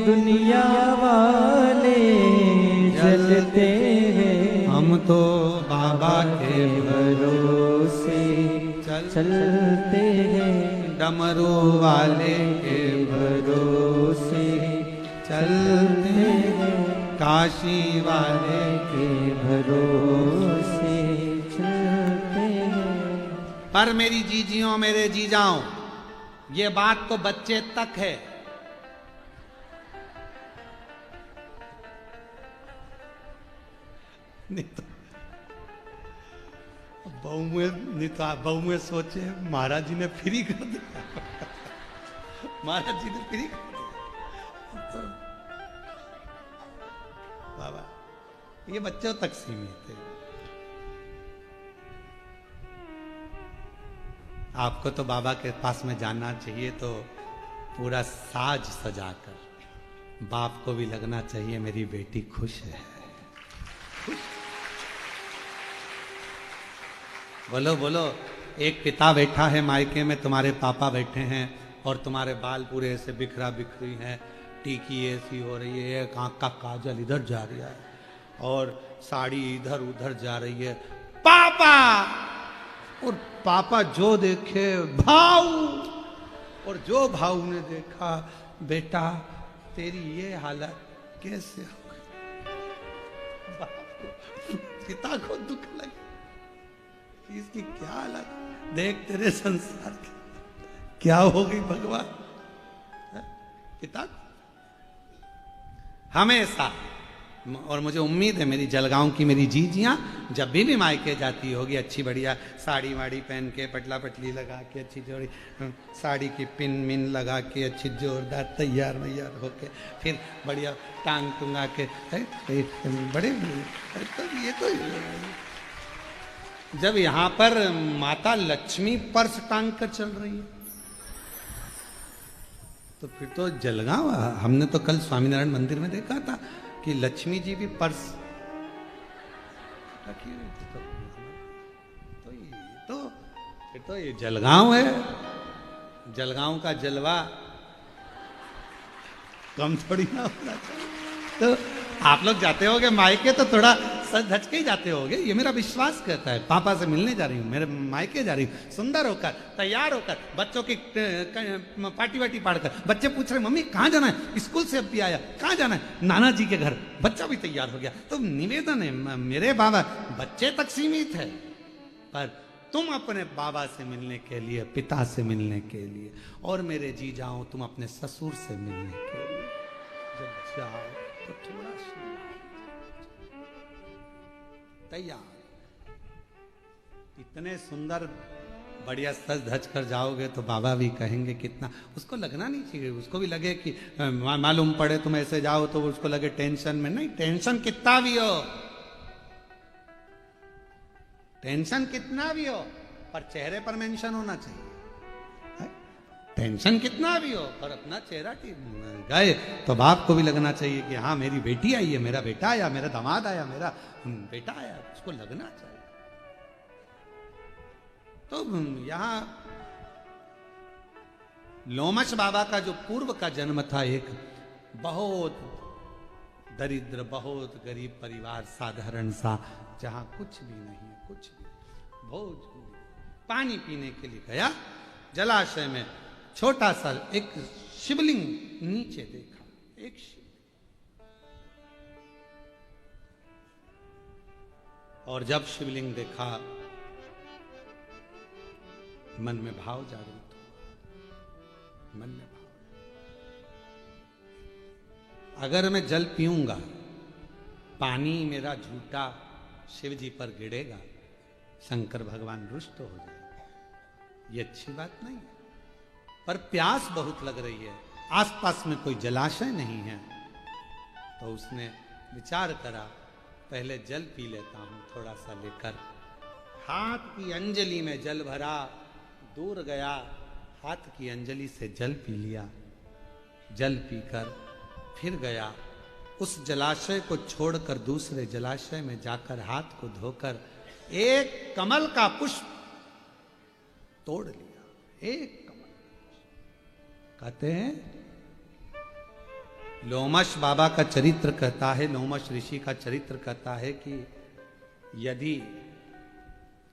Speaker 2: दुनिया वाले जलते हैं।
Speaker 1: हम तो बाबा के
Speaker 2: भरोसे चलते हैं,
Speaker 1: डमरू वाले के
Speaker 2: भरोसे
Speaker 1: चलते हैं, काशी वाले
Speaker 2: के भरोसे चलते हैं।
Speaker 1: पर मेरी जीजियों मेरे जीजाओं, ये बात तो बच्चे तक है, नहीं तो बहू में, नहीं तो बहू में सोचे महाराज जी ने फ्री कर दिया, महाराज जी ने फ्री कर दिया तो बाबा, ये बच्चों तक सीमित है। आपको तो बाबा के पास में जाना चाहिए तो पूरा साज सजाकर, बाप को भी लगना चाहिए मेरी बेटी खुश है, खुश। बोलो बोलो, एक पिता बैठा है मायके में, तुम्हारे पापा बैठे हैं और तुम्हारे बाल पूरे ऐसे बिखरा बिखरी हैं, टीकी ऐसी हो रही है, एक आंख का काजल इधर जा रहा है और साड़ी इधर उधर जा रही है, पापा, और पापा जो देखे भाऊ, और जो भाऊ ने देखा बेटा तेरी ये हालत कैसे हो गई, बाप को, पिता को दुख लगे, इसकी क्या हालत, देख तेरे संसार की क्या हो गई भगवान। पिता हमेशा, और मुझे उम्मीद है मेरी जलगांव की मेरी जीजियां जब भी मायके जाती होगी, अच्छी बढ़िया साड़ी वाड़ी पहन के, पटला पटली लगा के, अच्छी जोड़ी साड़ी की पिन मिन लगा के, अच्छी जोरदार तैयार वैयार होके, फिर बढ़िया टांग टुंगा के, बड़े तो ये तो जब यहाँ पर माता लक्ष्मी पर्स टांग कर चल रही है तो फिर तो जलगांव, हमने तो कल स्वामीनारायण मंदिर में देखा था कि लक्ष्मी जी भी पर्स रखी हुई, तो फिर तो ये जलगांव है, जलगांव का जलवा कम थोड़ी ना होना चाहिए। तो आप लोग जाते होगे मायके तो थोड़ा सज धज के ही जाते होगे, ये मेरा विश्वास कहता है। पापा से मिलने जा रही हूँ, मेरे मायके जा रही हूँ, सुंदर होकर तैयार होकर, बच्चों की पार्टी वाटी पाड़कर, बच्चे पूछ रहे मम्मी कहाँ जाना है, स्कूल से अभी आया, कहाँ जाना है, नाना जी के घर, बच्चा भी तैयार हो गया। तो निवेदन है मेरे बाबा, बच्चे तक सीमित है, पर तुम अपने बाबा से मिलने के लिए, पिता से मिलने के लिए, और मेरे जी जाओ तुम अपने ससुर से मिलने के लिए जब जाओ तो थोड़ा तैयार, इतने सुंदर बढ़िया सज धज कर जाओगे तो बाबा भी कहेंगे कितना, उसको लगना नहीं चाहिए, उसको भी लगे कि मालूम पड़े तुम ऐसे जाओ तो उसको लगे टेंशन में, नहीं, टेंशन कितना भी हो, टेंशन कितना भी हो, पर चेहरे पर मेंशन होना चाहिए। टेंशन कितना भी हो पर अपना चेहरा गए तो बाप को भी लगना चाहिए कि हाँ मेरी बेटी आई है, मेरा बेटा आया, मेरा दामाद आया, मेरा बेटा आया, उसको लगना चाहिए। तो यहां लोमश बाबा का जो पूर्व का जन्म था, एक बहुत दरिद्र, बहुत गरीब परिवार, साधारण सा, जहां कुछ भी नहीं, कुछ भी भोज, पानी पीने के लिए गया। जलाशय में छोटा सा एक शिवलिंग नीचे देखा, एक शिवलिंग। और जब शिवलिंग देखा, मन में भाव जागृत हुआ, मन में भाव, अगर मैं जल पीऊंगा, पानी मेरा झूठा शिव जी पर गिरेगा, शंकर भगवान रुष्ट हो जाएंगे, ये अच्छी बात नहीं है। पर प्यास बहुत लग रही है, आसपास में कोई जलाशय नहीं है, तो उसने विचार करा पहले जल पी लेता हूं थोड़ा सा लेकर। हाथ की अंजलि में जल भरा, दूर गया, हाथ की अंजलि से जल पी लिया। जल पीकर फिर गया, उस जलाशय को छोड़कर दूसरे जलाशय में जाकर हाथ को धोकर एक कमल का पुष्प तोड़ लिया। एक कमल, कहते हैं लोमश बाबा का चरित्र कहता है, लोमश ऋषि का चरित्र कहता है कि यदि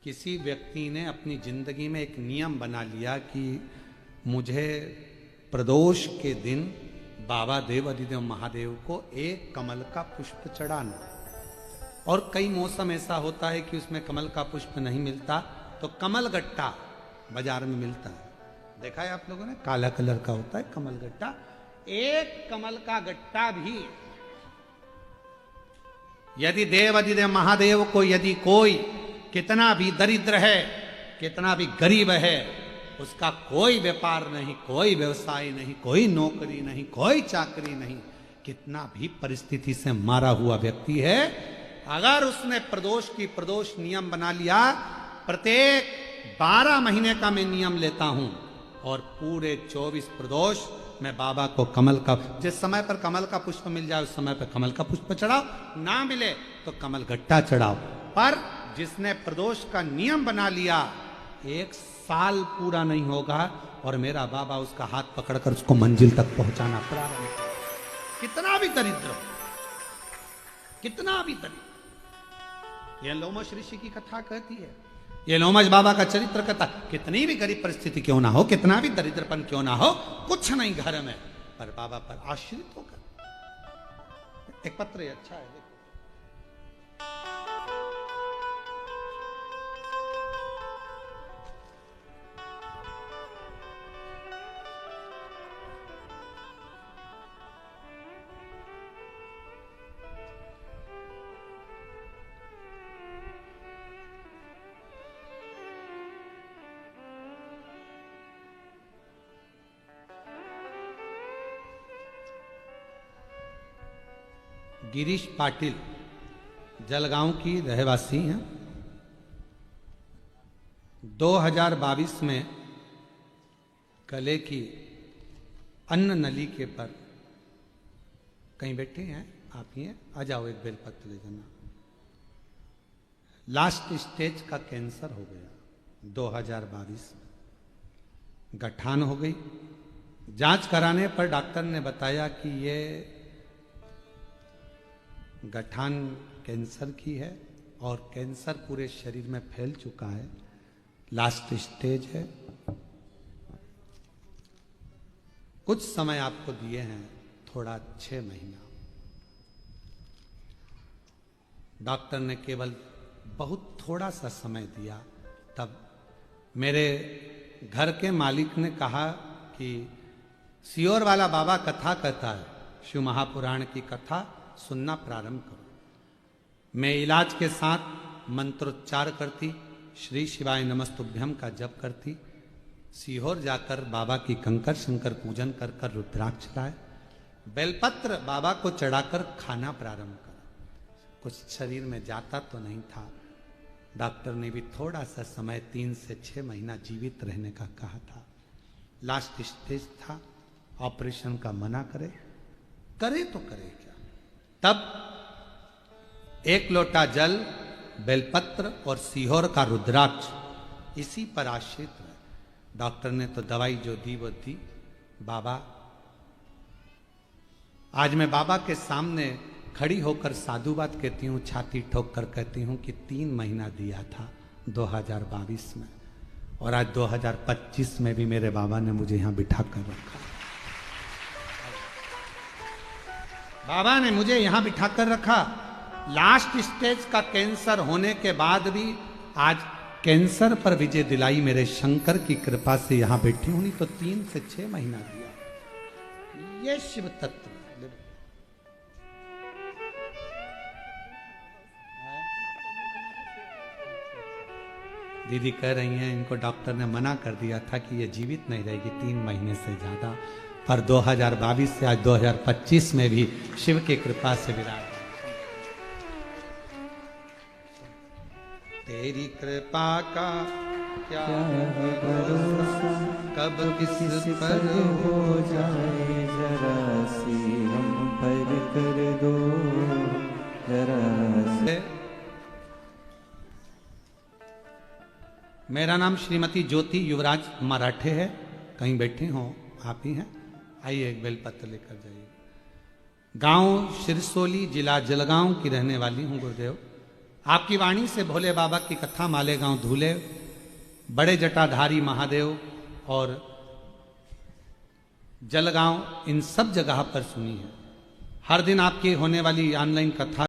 Speaker 1: किसी व्यक्ति ने अपनी जिंदगी में एक नियम बना लिया कि मुझे प्रदोष के दिन बाबा देव अधिदेव महादेव को एक कमल का पुष्प चढ़ाना, और कई मौसम ऐसा होता है कि उसमें कमल का पुष्प नहीं मिलता, तो कमल गट्टा बाजार में मिलता है, देखा है आप लोगों ने, काला कलर का होता है कमल गट्टा। एक कमल का गट्टा भी यदि देव अधिदेव महादेव को, यदि कोई कितना भी दरिद्र है, कितना भी गरीब है, उसका कोई व्यापार नहीं, कोई व्यवसाय नहीं, कोई नौकरी नहीं, कोई चाकरी नहीं, कितना भी परिस्थिति से मारा हुआ व्यक्ति है, अगर उसने प्रदोष की प्रदोष नियम बना लिया, प्रत्येक 12 महीने का मैं नियम लेता हूं और पूरे 24 प्रदोष मैं बाबा को कमल का, जिस समय पर कमल का पुष्प मिल जाए उस समय पर कमल का पुष्प चढ़ाओ, ना मिले तो कमल गट्टा चढ़ाओ। पर जिसने प्रदोष का नियम बना लिया, 1 साल पूरा नहीं होगा और मेरा बाबा उसका हाथ पकड़कर उसको मंजिल तक पहुंचाना प्रारंभ करेगा। कितना भी दरिद्र हो, कितना भी दरिद्र, यह लोमश ऋषि की कथा कहती है, ये लोमश बाबा का चरित्र कहता, कितनी भी गरीब परिस्थिति क्यों ना हो, कितना भी दरिद्रपन क्यों ना हो, कुछ नहीं घर में, पर बाबा पर आश्रित होकर। एक पत्र अच्छा है, देखो, गिरीश पाटिल जलगांव की रहवासी हैं। 2022 में गले की अन्न नली के पर, कहीं बैठे हैं आप, ही हैं, आ जाओ एक बेलपत्र ले जाना। लास्ट स्टेज का कैंसर हो गया 2022 में, गठान हो गई। जांच कराने पर डॉक्टर ने बताया कि ये गठान कैंसर की है और कैंसर पूरे शरीर में फैल चुका है, लास्ट स्टेज है। कुछ समय आपको दिए हैं, थोड़ा 6 महीना। डॉक्टर ने केवल बहुत थोड़ा सा समय दिया। तब मेरे घर के मालिक ने कहा कि सियोर वाला बाबा कथा कहता है, शिव महापुराण की कथा सुनना प्रारंभ करो। मैं इलाज के साथ मंत्रोच्चार करती, श्री शिवाय नमस्तुभ्यम का जप करती, सीहोर जाकर बाबा की कंकर शंकर पूजन कर कर रुद्राक्ष लाए, बेलपत्र बाबा को चढ़ाकर खाना प्रारंभ करा। कुछ शरीर में जाता तो नहीं था। डॉक्टर ने भी थोड़ा सा समय 3 से 6 महीना जीवित रहने का कहा था। लास्ट स्टेज था, ऑपरेशन का मना करे तो करे क्या। तब 1 लोटा जल, बेलपत्र और सीहोर का रुद्राक्ष, इसी पर आश्रित है। डॉक्टर ने तो दवाई जो दी वो दी। बाबा, आज मैं बाबा के सामने खड़ी होकर साधुवाद कहती हूँ, छाती ठोक कर कहती हूँ कि 3 महीना दिया था 2022 में, और आज 2025 में भी मेरे बाबा ने मुझे यहां बिठा कर रखा। बाबा ने मुझे यहां बिठा कर रखा। लास्ट स्टेज का कैंसर होने के बाद भी आज कैंसर पर विजय दिलाई मेरे शंकर की कृपा से यहां बैठी हूं। नहीं तो 3 से 6 महीना दिया। ये शिव तत्व। दीदी कह रही हैं इनको डॉक्टर ने मना कर दिया था कि ये जीवित नहीं रहेगी 3 महीने से ज्यादा, पर 2022 से आज 2025 में भी शिव की कृपा से विराट। तेरी कृपा का क्या भरोसा, कब किस पर
Speaker 2: हो जाए जरा सी हम पर कर दो जरा सी।
Speaker 1: मेरा नाम श्रीमती ज्योति युवराज मराठे है। कहीं बैठे हो आप ही हैं, आइए एक बेलपत्र लेकर जाइए। गांव सिरसोली, जिला जलगांव की रहने वाली हूं गुरुदेव। आपकी वाणी से भोले बाबा की कथा मालेगांव धूले, बड़े जटाधारी महादेव और जलगांव, इन सब जगह पर सुनी है। हर दिन आपकी होने वाली ऑनलाइन कथा